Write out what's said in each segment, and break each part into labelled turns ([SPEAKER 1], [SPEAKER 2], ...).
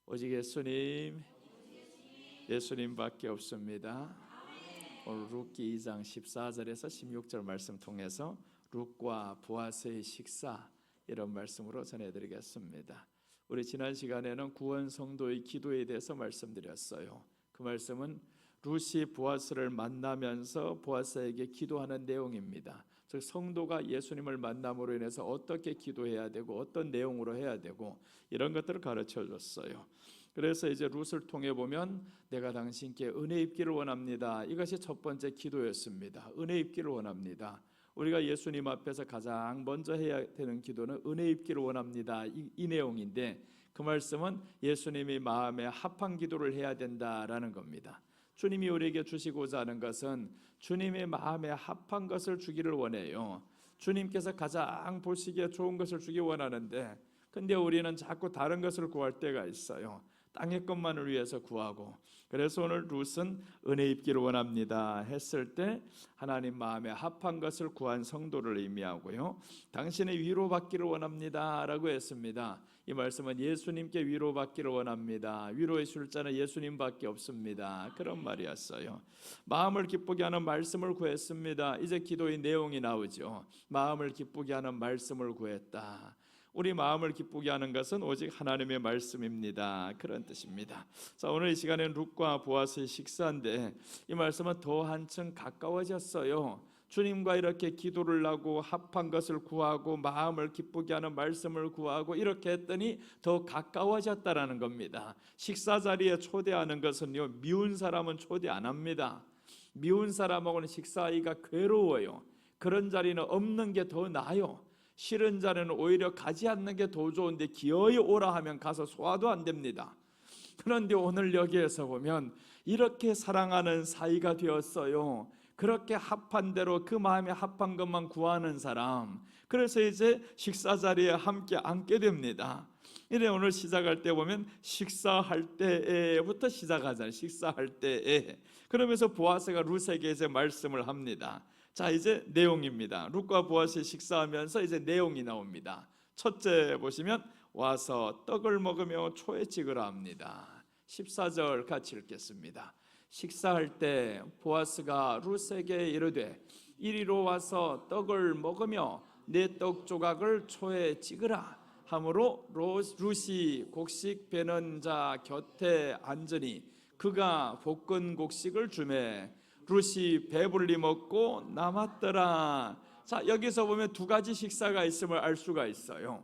[SPEAKER 1] 오직 예수님, 예수님밖에 없습니다. 오늘 룻기 2장 14절에서 16절 말씀 통해서 룻과 보아스의 식사, 이런 말씀으로 전해드리겠습니다. 우리 지난 시간에는 구원 성도의 기도에 대해서 말씀드렸어요. 그 말씀은 룻이 보아스를 만나면서 보아스에게 기도하는 내용입니다. 즉 성도가 예수님을 만남으로 인해서 어떻게 기도해야 되고 어떤 내용으로 해야 되고 이런 것들을 가르쳐 줬어요. 그래서 이제 룻을 통해 보면 내가 당신께 은혜 입기를 원합니다. 이것이 첫 번째 기도였습니다. 은혜 입기를 원합니다. 우리가 예수님 앞에서 가장 먼저 해야 되는 기도는 은혜 입기를 원합니다. 이 내용인데 그 말씀은 예수님이 마음에 합한 기도를 해야 된다라는 겁니다. 주님이 우리에게 주시고자 하는 것은 주님의 마음에 합한 것을 주기를 원해요. 주님께서 가장 보시기에 좋은 것을 주기 원하는데 근데 우리는 자꾸 다른 것을 구할 때가 있어요. 땅의 것만을 위해서 구하고. 그래서 오늘 룻은 은혜 입기를 원합니다 했을 때 하나님 마음에 합한 것을 구한 성도를 의미하고요, 당신의 위로받기를 원합니다 라고 했습니다. 이 말씀은 예수님께 위로받기를 원합니다. 위로해 줄 자는 예수님밖에 없습니다. 그런 말이었어요. 마음을 기쁘게 하는 말씀을 구했습니다. 이제 기도의 내용이 나오죠. 마음을 기쁘게 하는 말씀을 구했다. 우리 마음을 기쁘게 하는 것은 오직 하나님의 말씀입니다. 그런 뜻입니다. 자, 오늘 이 시간에는 룻과 보아스의 식사인데 이 말씀은 더 한층 가까워졌어요. 주님과 이렇게 기도를 하고 합한 것을 구하고 마음을 기쁘게 하는 말씀을 구하고 이렇게 했더니 더 가까워졌다라는 겁니다. 식사 자리에 초대하는 것은요, 미운 사람은 초대 안 합니다. 미운 사람하고는 식사하기가 괴로워요. 그런 자리는 없는 게 더 나아요. 싫은 자리는 오히려 가지 않는 게 더 좋은데 기어이 오라 하면 가서 소화도 안 됩니다. 그런데 오늘 여기에서 보면 이렇게 사랑하는 사이가 되었어요. 그렇게 합한 대로 그 마음에 합한 것만 구하는 사람, 그래서 이제 식사 자리에 함께 앉게 됩니다. 이래 오늘 시작할 때 보면 식사할 때부터 시작하잖아요. 식사할 때에. 그러면서 보아스가 룻에게 이제 말씀을 합니다. 자, 이제 내용입니다. 룻과 보아스이 식사하면서 이제 내용이 나옵니다. 첫째 보시면 와서 떡을 먹으며 초에 찍으라 합니다. 14절 같이 읽겠습니다. 식사할 때 보아스가 룻에게 이르되 이리로 와서 떡을 먹으며 내 떡 조각을 초에 찍으라 하므로 룻이 곡식 베는 자 곁에 앉으니 그가 볶은 곡식을 주매 룻이 배불리 먹고 남았더라. 자, 여기서 보면 두 가지 식사가 있음을 알 수가 있어요.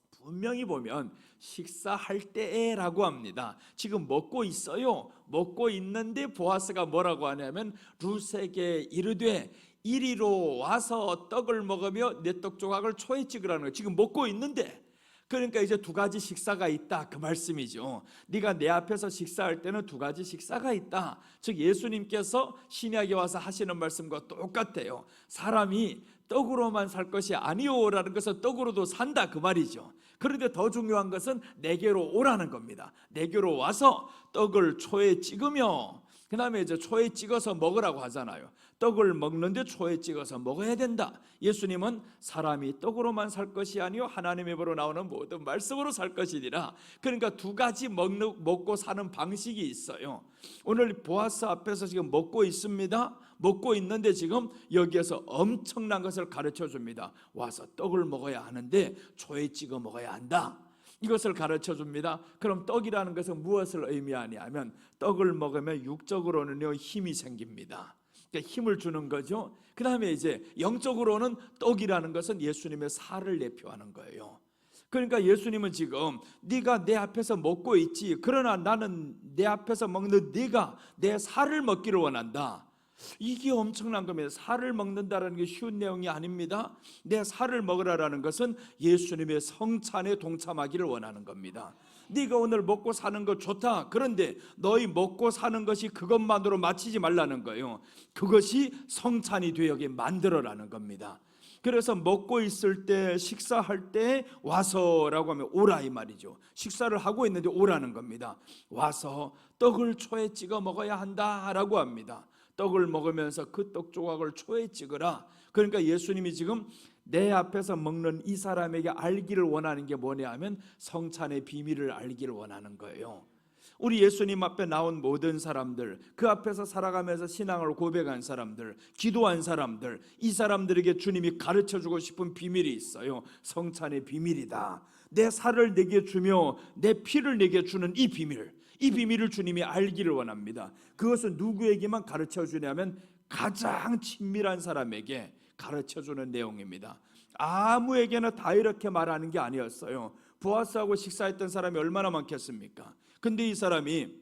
[SPEAKER 1] 분명히 보면 식사할 때라고 합니다. 지금 먹고 있어요. 먹고 있는데 보아스가 뭐라고 하냐면 룻에게 이르되 이리로 와서 떡을 먹으며 내 떡 조각을 초에 찍으라는 거예요. 지금 먹고 있는데, 그러니까 이제 두 가지 식사가 있다 그 말씀이죠. 네가 내 앞에서 식사할 때는 두 가지 식사가 있다. 즉 예수님께서 신약에 와서 하시는 말씀과 똑같아요. 사람이 떡으로만 살 것이 아니오라는 것은 떡으로도 산다 그 말이죠. 그런데 더 중요한 것은 내게로 오라는 겁니다. 내게로 와서 떡을 초에 찍으며, 그 다음에 이제 초에 찍어서 먹으라고 하잖아요. 떡을 먹는데 초에 찍어서 먹어야 된다. 예수님은 사람이 떡으로만 살 것이 아니요 하나님의 입으로 나오는 모든 말씀으로 살 것이니라. 그러니까 두 가지 먹고 사는 방식이 있어요. 오늘 보아스 앞에서 지금 먹고 있습니다. 먹고 있는데 지금 여기에서 엄청난 것을 가르쳐 줍니다. 와서 떡을 먹어야 하는데 초에 찍어 먹어야 한다. 이것을 가르쳐 줍니다. 그럼 떡이라는 것은 무엇을 의미하냐면 떡을 먹으면 육적으로는요 힘이 생깁니다. 그러니까 힘을 주는 거죠. 그 다음에 이제 영적으로는 떡이라는 것은 예수님의 살을 대표하는 거예요. 그러니까 예수님은 지금 네가 내 앞에서 먹고 있지, 그러나 나는 내 앞에서 먹는 네가 내 살을 먹기를 원한다. 이게 엄청난 겁니다. 살을 먹는다는 게 쉬운 내용이 아닙니다. 내 살을 먹으라라는 것은 예수님의 성찬에 동참하기를 원하는 겁니다. 네가 오늘 먹고 사는 거 좋다. 그런데 너희 먹고 사는 것이 그것만으로 마치지 말라는 거예요. 그것이 성찬이 되게 만들어라는 겁니다. 그래서 먹고 있을 때, 식사할 때 와서라고 하면 오라 이 말이죠. 식사를 하고 있는데 오라는 겁니다. 와서 떡을 초에 찍어 먹어야 한다라고 합니다. 떡을 먹으면서 그 떡 조각을 초에 찍으라. 그러니까 예수님이 지금 내 앞에서 먹는 이 사람에게 알기를 원하는 게 뭐냐 하면 성찬의 비밀을 알기를 원하는 거예요. 우리 예수님 앞에 나온 모든 사람들, 그 앞에서 살아가면서 신앙을 고백한 사람들, 기도한 사람들, 이 사람들에게 주님이 가르쳐주고 싶은 비밀이 있어요. 성찬의 비밀이다. 내 살을 내게 주며 내 피를 내게 주는 이 비밀, 이 비밀을 주님이 알기를 원합니다. 그것은 누구에게만 가르쳐주냐면 가장 친밀한 사람에게 가르쳐주는 내용입니다. 아무에게나 다 이렇게 말하는 게 아니었어요. 보아스하고 식사했던 사람이 얼마나 많겠습니까? 근데 이 사람이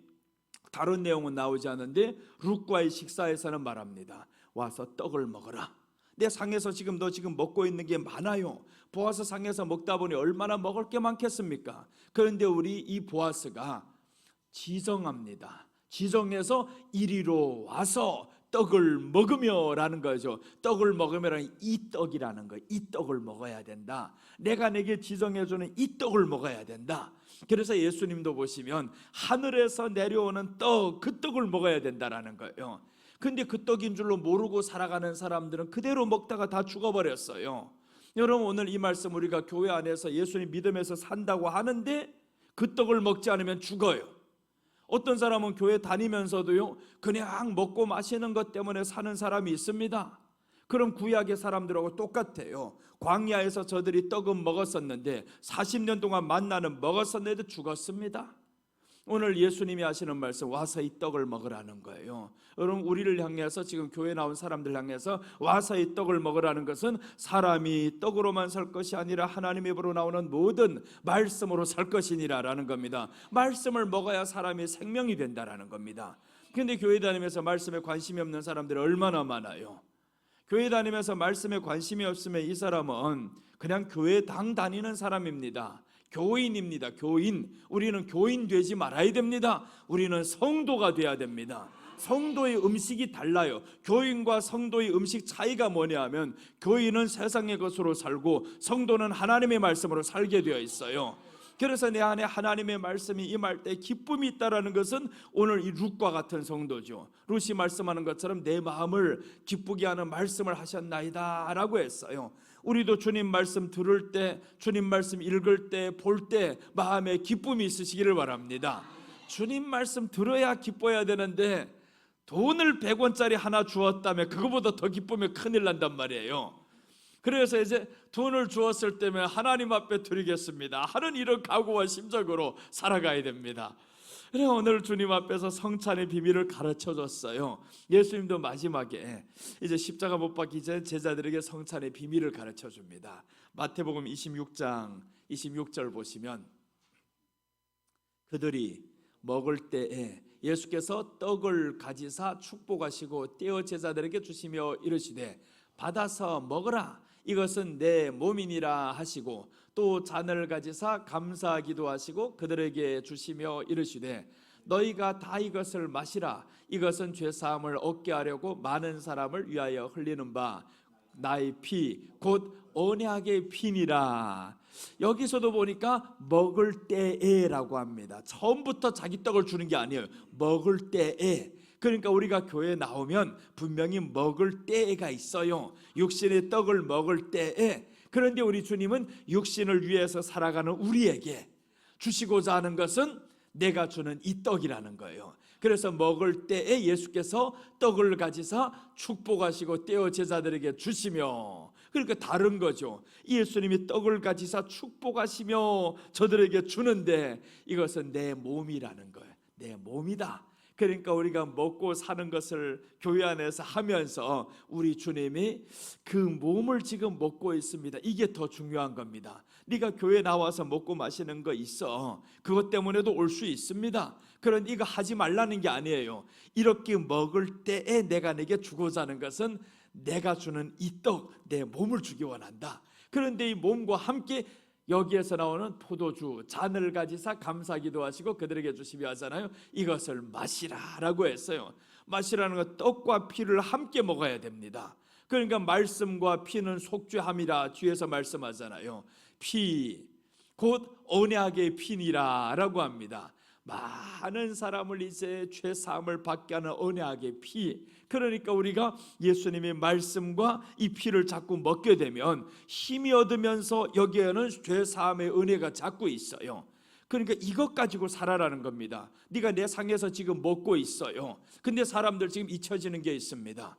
[SPEAKER 1] 다른 내용은 나오지 않는데 룻과의 식사에서는 말합니다. 와서 떡을 먹어라. 내 상에서 지금 너 지금 먹고 있는 게 많아요. 보아스 상에서 먹다 보니 얼마나 먹을 게 많겠습니까? 그런데 우리 이 보아스가 지정합니다. 지정해서 이리로 와서 떡을 먹으며 라는 거죠. 떡을 먹으며라는 이 떡이라는 거, 이 떡을 먹어야 된다. 내가 내게 지정해주는 이 떡을 먹어야 된다. 그래서 예수님도 보시면 하늘에서 내려오는 떡, 그 떡을 먹어야 된다라는 거예요. 근데 그 떡인 줄로 모르고 살아가는 사람들은 그대로 먹다가 다 죽어버렸어요. 여러분, 오늘 이 말씀 우리가 교회 안에서 예수님 믿으면서 산다고 하는데 그 떡을 먹지 않으면 죽어요. 어떤 사람은 교회 다니면서도요, 그냥 먹고 마시는 것 때문에 사는 사람이 있습니다. 그럼 구약의 사람들하고 똑같아요. 광야에서 저들이 떡은 먹었었는데 40년 동안 만나는 먹었었는데 죽었습니다. 오늘 예수님이 하시는 말씀, 와서 이 떡을 먹으라는 거예요. 여러분, 우리를 향해서, 지금 교회 나온 사람들 향해서 와서 이 떡을 먹으라는 것은 사람이 떡으로만 살 것이 아니라 하나님의 입으로 나오는 모든 말씀으로 살 것이니라라는 겁니다. 말씀을 먹어야 사람이 생명이 된다라는 겁니다. 그런데 교회 다니면서 말씀에 관심이 없는 사람들이 얼마나 많아요. 교회 다니면서 말씀에 관심이 없으면 이 사람은 그냥 교회당 다니는 사람입니다. 교인입니다. 교인. 우리는 교인 되지 말아야 됩니다. 우리는 성도가 돼야 됩니다. 성도의 음식이 달라요. 교인과 성도의 음식 차이가 뭐냐 하면 교인은 세상의 것으로 살고 성도는 하나님의 말씀으로 살게 되어 있어요. 그래서 내 안에 하나님의 말씀이 임할 때 기쁨이 있다라는 것은 오늘 이 룻과 같은 성도죠. 룻이 말씀하는 것처럼 내 마음을 기쁘게 하는 말씀을 하셨나이다 라고 했어요. 우리도 주님 말씀 들을 때, 주님 말씀 읽을 때, 볼 때 마음에 기쁨이 있으시기를 바랍니다. 주님 말씀 들어야 기뻐야 되는데 돈을 100원짜리 하나 주었다면 그거보다 더 기쁘면 큰일 난단 말이에요. 그래서 이제 돈을 주었을 때면 하나님 앞에 드리겠습니다 하는 이런 각오와 심정으로 살아가야 됩니다. 그래, 오늘 주님 앞에서 성찬의 비밀을 가르쳐줬어요. 예수님도 마지막에 이제 십자가 못 박기 전 제자들에게 성찬의 비밀을 가르쳐줍니다. 마태복음 26장 26절 보시면 그들이 먹을 때에 예수께서 떡을 가지사 축복하시고 떼어 제자들에게 주시며 이르시되 받아서 먹으라, 이것은 내 몸이니라 하시고 또 잔을 가지사 감사하기도 하시고 그들에게 주시며 이르시되 너희가 다 이것을 마시라, 이것은 죄사함을 얻게 하려고 많은 사람을 위하여 흘리는 바 나의 피 곧 언약의 피니라. 여기서도 보니까 먹을 때에라고 합니다. 처음부터 자기 떡을 주는 게 아니에요. 먹을 때에. 그러니까 우리가 교회에 나오면 분명히 먹을 때가 있어요. 육신의 떡을 먹을 때에. 그런데 우리 주님은 육신을 위해서 살아가는 우리에게 주시고자 하는 것은 내가 주는 이 떡이라는 거예요. 그래서 먹을 때에 예수께서 떡을 가지사 축복하시고 떼어 제자들에게 주시며, 그러니까 다른 거죠. 예수님이 떡을 가지사 축복하시며 저들에게 주는데 이것은 내 몸이라는 거예요. 내 몸이다. 그러니까 우리가 먹고 사는 것을 교회 안에서 하면서 우리 주님이 그 몸을 지금 먹고 있습니다. 이게 더 중요한 겁니다. 네가 교회 나와서 먹고 마시는 거 있어. 그것 때문에도 올 수 있습니다. 그런 이거 하지 말라는 게 아니에요. 이렇게 먹을 때에 내가 내게 주고자 하는 것은 내가 주는 이 떡, 내 몸을 주기 원한다. 그런데 이 몸과 함께 여기에서 나오는 포도주 잔을 가지사 감사기도 하시고 그들에게 주시며 하잖아요. 이것을 마시라라고 했어요. 마시라는 건 떡과 피를 함께 먹어야 됩니다. 그러니까 말씀과 피는 속죄함이라 뒤에서 말씀하잖아요. 피 곧 언약의 피니라라고 합니다. 많은 사람을 이제 죄 사함을 받게 하는 언약의 피, 그러니까 우리가 예수님의 말씀과 이 피를 자꾸 먹게 되면 힘이 얻으면서 여기에는 죄 사함의 은혜가 자꾸 있어요. 그러니까 이것 가지고 살아라는 겁니다. 네가 내 상에서 지금 먹고 있어요. 근데 사람들 지금 잊혀지는 게 있습니다.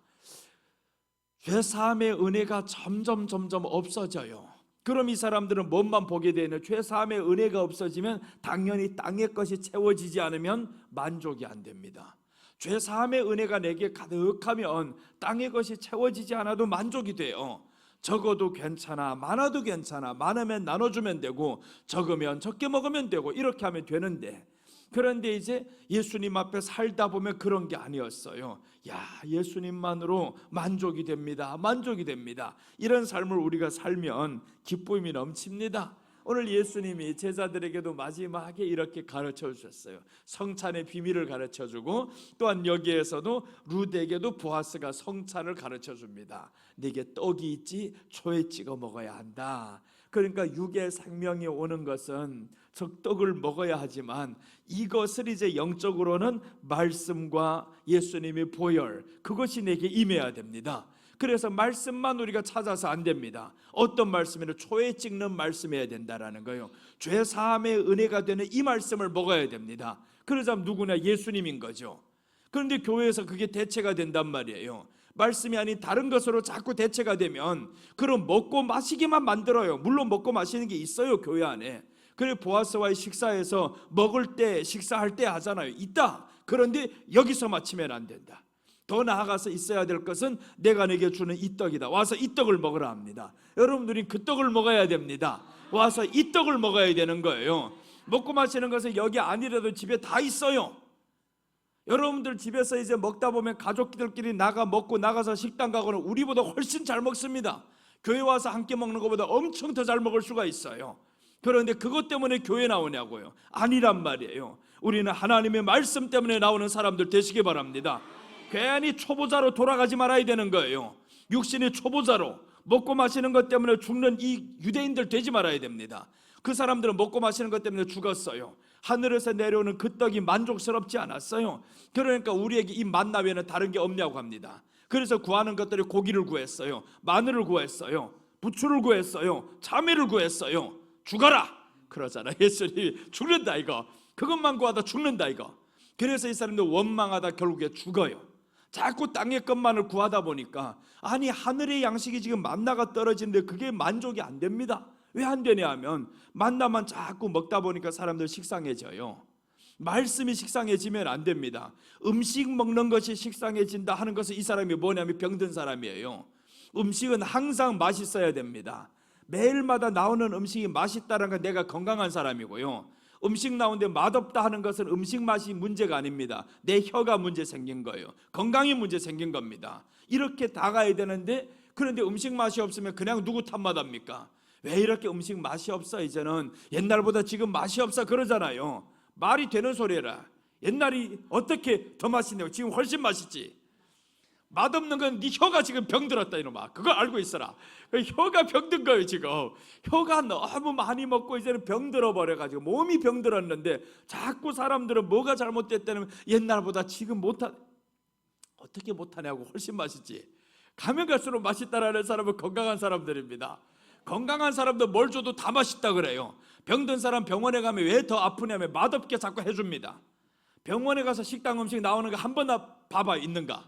[SPEAKER 1] 죄 사함의 은혜가 점점 없어져요. 그럼 이 사람들은 뭔만 보게 되는, 죄 사함의 은혜가 없어지면 당연히 땅의 것이 채워지지 않으면 만족이 안 됩니다. 죄 사함의 은혜가 내게 가득하면 땅의 것이 채워지지 않아도 만족이 돼요. 적어도 괜찮아, 많아도 괜찮아, 많으면 나눠주면 되고 적으면 적게 먹으면 되고 이렇게 하면 되는데, 그런데 이제 예수님 앞에 살다 보면 그런 게 아니었어요. 야, 예수님만으로 만족이 됩니다. 만족이 됩니다. 이런 삶을 우리가 살면 기쁨이 넘칩니다. 오늘 예수님이 제자들에게도 마지막에 이렇게 가르쳐 주셨어요. 성찬의 비밀을 가르쳐 주고, 또한 여기에서도 룻에게도 보아스가 성찬을 가르쳐 줍니다. 네게 떡이 있지 초에 찍어 먹어야 한다. 그러니까 육의 생명이 오는 것은 떡을 먹어야 하지만 이것을 이제 영적으로는 말씀과 예수님의 보혈, 그것이 내게 임해야 됩니다. 그래서 말씀만 우리가 찾아서 안 됩니다. 어떤 말씀이든 초에 찍는 말씀이어야 된다라는 거예요. 죄 사함의 은혜가 되는 이 말씀을 먹어야 됩니다. 그러자면 누구나 예수님인 거죠. 그런데 교회에서 그게 대체가 된단 말이에요. 말씀이 아닌 다른 것으로 자꾸 대체가 되면 그럼 먹고 마시기만 만들어요. 물론 먹고 마시는 게 있어요, 교회 안에. 그리고 보아스와의 식사에서 먹을 때, 식사할 때 하잖아요. 있다. 그런데 여기서 마치면 안 된다. 더 나아가서 있어야 될 것은 내가 내게 주는 이 떡이다. 와서 이 떡을 먹으라 합니다. 여러분들이 그 떡을 먹어야 됩니다. 와서 이 떡을 먹어야 되는 거예요. 먹고 마시는 것은 여기 아니라도 집에 다 있어요. 여러분들 집에서 이제 먹다 보면 가족들끼리 나가 먹고 나가서 식당 가고는 우리보다 훨씬 잘 먹습니다. 교회 와서 함께 먹는 것보다 엄청 더 잘 먹을 수가 있어요. 그런데 그것 때문에 교회 나오냐고요? 아니란 말이에요. 우리는 하나님의 말씀 때문에 나오는 사람들 되시기 바랍니다. 괜히 초보자로 돌아가지 말아야 되는 거예요. 육신의 초보자로 먹고 마시는 것 때문에 죽는 이 유대인들 되지 말아야 됩니다. 그 사람들은 먹고 마시는 것 때문에 죽었어요. 하늘에서 내려오는 그 떡이 만족스럽지 않았어요. 그러니까 우리에게 이 만나 외에는 다른 게 없냐고 합니다. 그래서 구하는 것들이 고기를 구했어요, 마늘을 구했어요, 부추를 구했어요, 참외를 구했어요. 죽어라 그러잖아. 예수님이 죽는다 이거, 그것만 구하다 죽는다 이거. 그래서 이 사람들 원망하다 결국에 죽어요. 자꾸 땅의 것만을 구하다 보니까, 아니 하늘의 양식이 지금 만나가 떨어지는데 그게 만족이 안 됩니다. 왜 안 되냐 하면 만나만 자꾸 먹다 보니까 사람들 식상해져요. 말씀이 식상해지면 안 됩니다. 음식 먹는 것이 식상해진다 하는 것은 이 사람이 뭐냐면 병든 사람이에요. 음식은 항상 맛있어야 됩니다. 매일마다 나오는 음식이 맛있다는 건 내가 건강한 사람이고요. 음식 나오는데 맛없다 하는 것은 음식 맛이 문제가 아닙니다. 내 혀가 문제 생긴 거예요. 건강이 문제 생긴 겁니다. 이렇게 다가야 되는데, 그런데 음식 맛이 없으면 그냥 누구 탓마답니까? 왜 이렇게 음식 맛이 없어? 이제는 옛날보다 지금 맛이 없어 그러잖아요. 말이 되는 소리라. 옛날이 어떻게 더 맛있냐고. 지금 훨씬 맛있지. 맛없는 건 네 혀가 지금 병들었다 이놈아. 그거 알고 있어라. 혀가 병든 거예요 지금. 혀가 너무 많이 먹고 이제는 병들어 버려가지고 몸이 병들었는데, 자꾸 사람들은 뭐가 잘못됐다면 옛날보다 지금 어떻게 못하냐고. 훨씬 맛있지. 가면 갈수록 맛있다라는 사람은 건강한 사람들입니다. 건강한 사람도 뭘 줘도 다 맛있다 그래요. 병든 사람 병원에 가면 왜 더 아프냐면 맛없게 자꾸 해줍니다. 병원에 가서 식당 음식 나오는 거 한 번 봐봐 있는가?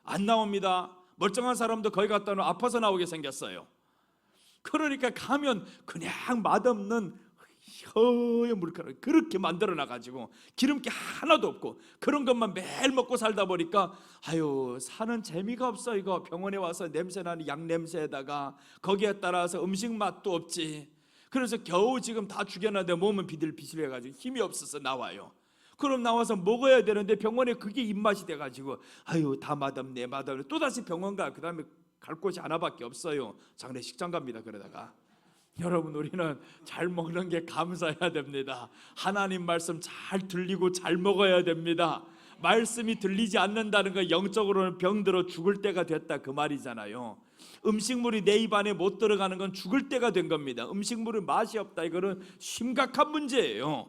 [SPEAKER 1] 안 나옵니다. 멀쩡한 사람도 거기 갔다 오면 아파서 나오게 생겼어요. 그러니까 가면 그냥 맛없는 혀의 물가를 그렇게 만들어 놔가지고 기름기 하나도 없고 그런 것만 매일 먹고 살다 보니까 아유 사는 재미가 없어. 이거 병원에 와서 냄새나는 양 냄새에다가 거기에 따라서 음식 맛도 없지. 그래서 겨우 지금 다 죽여놨는데 몸은 비실비실해가지고 힘이 없어서 나와요. 그럼 나와서 먹어야 되는데 병원에 그게 입맛이 돼가지고 아유 다 맛없네 맛없네. 또다시 병원 가. 그 다음에 갈 곳이 하나밖에 없어요. 장례식장 갑니다. 그러다가 여러분, 우리는 잘 먹는 게 감사해야 됩니다. 하나님 말씀 잘 들리고 잘 먹어야 됩니다. 말씀이 들리지 않는다는 건 영적으로는 병들어 죽을 때가 됐다 그 말이잖아요. 음식물이 내 입 안에 못 들어가는 건 죽을 때가 된 겁니다. 음식물은 맛이 없다, 이거는 심각한 문제예요.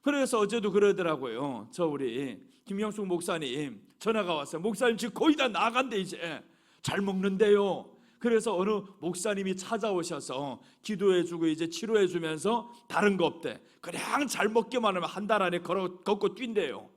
[SPEAKER 1] 그래서 어제도 그러더라고요. 저 우리 김영숙 목사님 전화가 왔어요. 목사님 지금 거의 다 나간대, 이제 잘 먹는데요. 그래서 어느 목사님이 찾아오셔서 기도해주고 이제 치료해주면서 다른 거 없대. 그냥 잘 먹기만 하면 한 달 안에 걷고 뛴대요.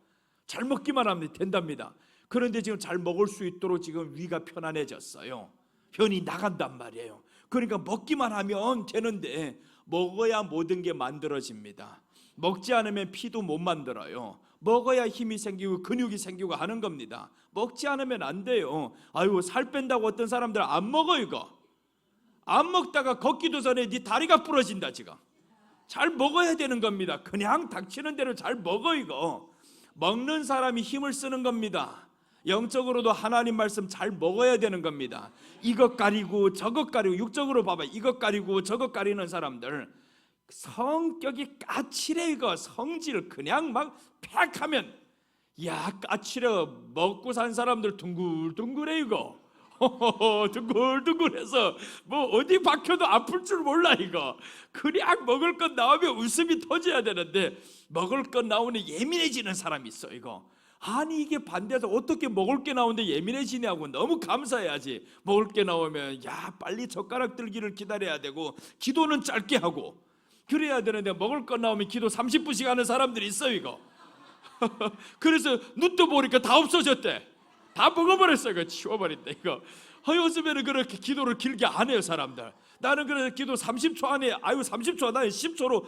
[SPEAKER 1] 잘 먹기만 하면 된답니다. 그런데 지금 잘 먹을 수 있도록 지금 위가 편안해졌어요. 변이 나간단 말이에요. 그러니까 먹기만 하면 되는데 먹어야 모든 게 만들어집니다. 먹지 않으면 피도 못 만들어요. 먹어야 힘이 생기고 근육이 생기고 하는 겁니다. 먹지 않으면 안 돼요. 아유, 살 뺀다고 어떤 사람들 안 먹어. 이거 안 먹다가 걷기도 전에 네 다리가 부러진다. 지금 잘 먹어야 되는 겁니다. 그냥 닥치는 대로 잘 먹어. 이거 먹는 사람이 힘을 쓰는 겁니다. 영적으로도 하나님 말씀 잘 먹어야 되는 겁니다. 이것 가리고 저것 가리고, 육적으로 봐봐, 이것 가리고 저것 가리는 사람들 성격이 까칠해. 이거 성질 그냥 막 팩 하면, 야, 까칠해. 먹고 산 사람들 둥글둥글해. 이거 둥글둥글해서 뭐 어디 박혀도 아플 줄 몰라. 이거 그냥 먹을 것 나오면 웃음이 터져야 되는데 먹을 것 나오면 예민해지는 사람이 있어. 이거 아니, 이게 반대해서 어떻게 먹을 게 나오는데 예민해지냐고. 너무 감사해야지. 먹을 게 나오면 야, 빨리 젓가락 들기를 기다려야 되고 기도는 짧게 하고 그래야 되는데 먹을 거 나오면 기도 30분씩 하는 사람들이 있어요. 이거 그래서 눈 떠 보니까 다 없어졌대. 다 먹어버렸어. 이거 치워버린다. 이거 요즘에는 그렇게 기도를 길게 안 해요, 사람들. 나는 그래서 기도 30초 안에, 아유 30초, 나는 10초로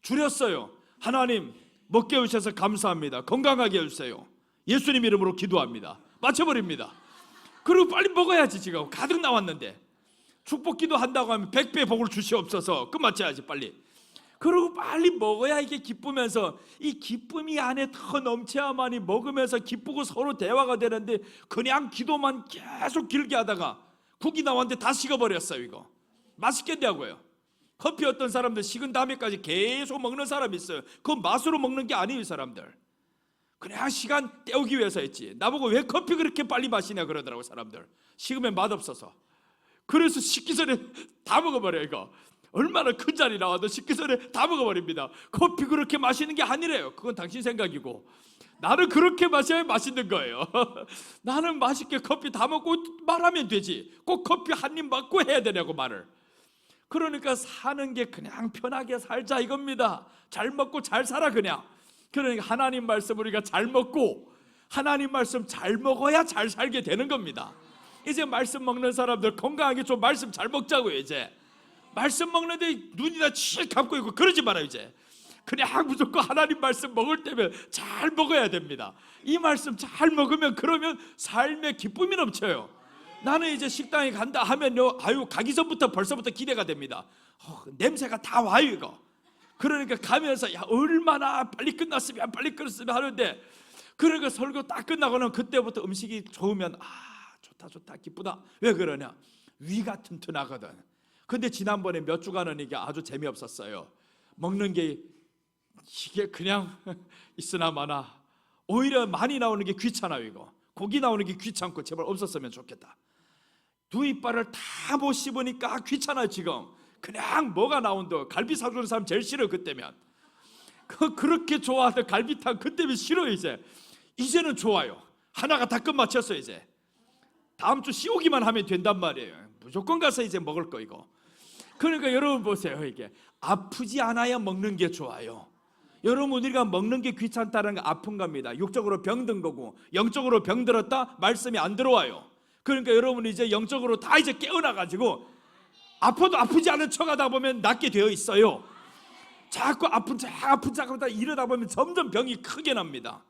[SPEAKER 1] 줄였어요. 하나님 먹게 해주셔서 감사합니다. 건강하게 해주세요. 예수님 이름으로 기도합니다. 맞춰버립니다. 그리고 빨리 먹어야지. 지금 가득 나왔는데 축복 기도한다고 하면 100배 복을 주시옵소서. 끝마쳐야지 빨리. 그리고 빨리 먹어야 이게 기쁘면서, 이 기쁨이 안에 더 넘쳐야만이 먹으면서 기쁘고 서로 대화가 되는데 그냥 기도만 계속 길게 하다가 국이 나왔는데 다 식어버렸어요. 이거 맛있겠냐고요. 커피 어떤 사람들 식은 다음에까지 계속 먹는 사람이 있어요. 그건 맛으로 먹는 게 아니에요. 이 사람들 그냥 시간 때우기 위해서 했지. 나보고 왜 커피 그렇게 빨리 마시냐 그러더라고. 사람들 식으면 맛없어서. 그래서 식기 전에 다 먹어버려. 이거 얼마나 큰 잔이 나와도 식기 전에 다 먹어버립니다. 커피 그렇게 마시는 게 아니래요. 그건 당신 생각이고, 나는 그렇게 마셔야 맛있는 거예요. 나는 맛있게 커피 다 먹고 말하면 되지. 꼭 커피 한 입 먹고 해야 되냐고 말을. 그러니까 사는 게 그냥 편하게 살자 이겁니다. 잘 먹고 잘 살아 그냥. 그러니까 하나님 말씀 우리가 잘 먹고 하나님 말씀 잘 먹어야 잘 살게 되는 겁니다. 이제 말씀 먹는 사람들 건강하게 좀 말씀 잘 먹자고요. 이제 말씀 먹는데 눈이나 치 감고 있고 그러지 말아요. 이제 그냥 무조건 하나님 말씀 먹을 때면 잘 먹어야 됩니다. 이 말씀 잘 먹으면 그러면 삶에 기쁨이 넘쳐요. 나는 이제 식당에 간다 하면요, 아유 가기 전부터 벌써부터 기대가 됩니다. 냄새가 다 와요. 이거 그러니까 가면서 야, 얼마나 빨리 끝났으면 하는데, 그러니까 설교 딱 끝나고는 그때부터 음식이 좋으면 좋다 기쁘다. 왜 그러냐, 위가 튼튼하거든. 근데 지난번에 몇 주간은 이게 아주 재미없었어요. 먹는 게 이게 그냥 있으나 마나, 오히려 많이 나오는 게 귀찮아요. 이거 고기 나오는 게 귀찮고 제발 없었으면 좋겠다. 두 이빨을 다 못 씹으니까 귀찮아요. 지금 그냥 뭐가 나온다. 갈비 사주는 사람 제일 싫어. 그때면 그렇게 좋아하던 갈비탕 그때면 싫어. 이제는 좋아요. 하나가 다 끝마쳤어. 이제 다음 주 씌우기만 하면 된단 말이에요. 무조건 가서 이제 먹을 거 이거. 그러니까 여러분 보세요. 이게 아프지 않아야 먹는 게 좋아요. 여러분 우리가 먹는 게 귀찮다는 거 아픈 겁니다. 육적으로 병든 거고, 영적으로 병들었다 말씀이 안 들어와요. 그러니까 여러분 이제 영적으로 다 이제 깨어나가지고 아파도 아프지 않은 척하다 보면 낫게 되어 있어요. 자꾸 아픈 척 이러다 보면 점점 병이 크게 납니다.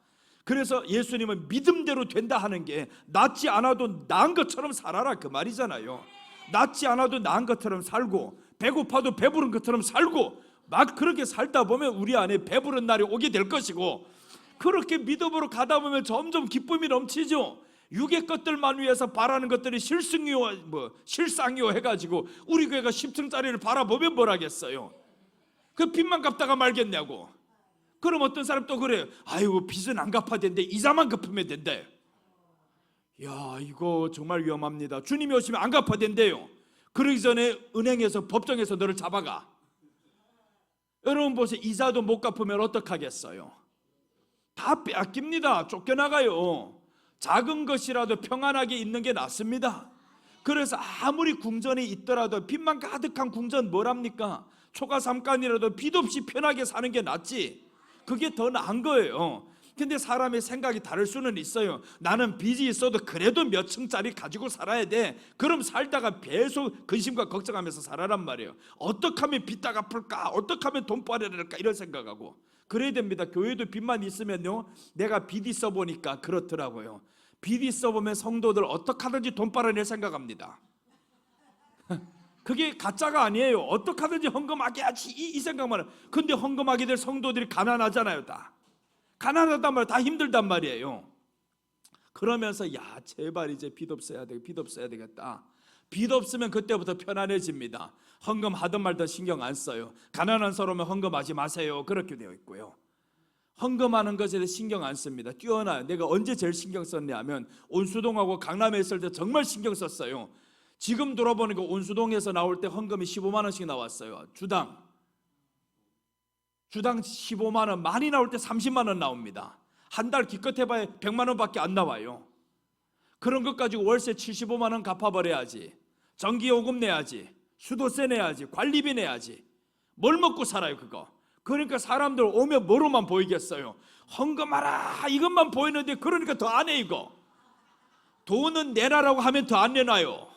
[SPEAKER 1] 그래서 예수님은 믿음대로 된다 하는 게 낫지 않아도 나은 것처럼 살아라 그 말이잖아요. 낫지 않아도 나은 것처럼 살고, 배고파도 배부른 것처럼 살고, 막 그렇게 살다 보면 우리 안에 배부른 날이 오게 될 것이고, 그렇게 믿음으로 가다 보면 점점 기쁨이 넘치죠. 육의 것들만 위해서 바라는 것들이 실상이요 해가지고 우리 교회가 10층짜리를 바라보면 뭘 하겠어요. 그 빚만 갚다가 말겠냐고. 그럼 어떤 사람 또 그래요. 아이고 빚은 안 갚아야 된대. 이자만 갚으면 된대. 야, 이거 정말 위험합니다. 주님이 오시면 안 갚아야 된대요. 그러기 전에 은행에서 법정에서 너를 잡아가. 여러분 보세요. 이자도 못 갚으면 어떡하겠어요? 다 빼앗깁니다. 쫓겨나가요. 작은 것이라도 평안하게 있는 게 낫습니다. 그래서 아무리 궁전에 있더라도 빚만 가득한 궁전 뭐랍니까? 초가 삼간이라도 빚 없이 편하게 사는 게 낫지. 그게 더 나은 거예요. 근데 사람의 생각이 다를 수는 있어요. 나는 빚이 있어도 그래도 몇 층짜리 가지고 살아야 돼. 그럼 살다가 계속 근심과 걱정하면서 살아란 말이에요. 어떻게 하면 빚 다 갚을까? 어떻게 하면 돈 벌어야 될까? 이런 생각하고. 그래야 됩니다. 교회도 빚만 있으면요, 내가 빚 있어 보니까 그렇더라고요. 빚 있어 보면 성도들 어떻게 하든지 돈 빨아낼 생각합니다. 그게 가짜가 아니에요. 어떻게 하든지 헌금하게 하지 이 생각만 해요. 근데 헌금하게 될 성도들이 가난하잖아요. 다 가난하단 말이에요. 다 힘들단 말이에요. 그러면서 야 제발 이제 빚 없어야 되겠다. 빚 없으면 그때부터 편안해집니다. 헌금하든 말든 신경 안 써요. 가난한 사람은 헌금하지 마세요. 그렇게 되어 있고요. 헌금하는 것에 대해 신경 안 씁니다. 뛰어나요. 내가 언제 제일 신경 썼냐 하면 온수동하고 강남에 있을 때 정말 신경 썼어요. 지금 돌아보니까 온수동에서 나올 때 헌금이 15만 원씩 나왔어요. 주당 15만 원, 많이 나올 때 30만 원 나옵니다. 한 달 기껏 해봐야 100만 원밖에 안 나와요. 그런 것 가지고 월세 75만 원 갚아버려야지. 전기요금 내야지. 수도세 내야지. 관리비 내야지. 뭘 먹고 살아요 그거. 그러니까 사람들 오면 뭐로만 보이겠어요? 헌금하라 이것만 보이는데, 그러니까 더 안 해. 이거 돈은 내라라고 하면 더 안 내놔요.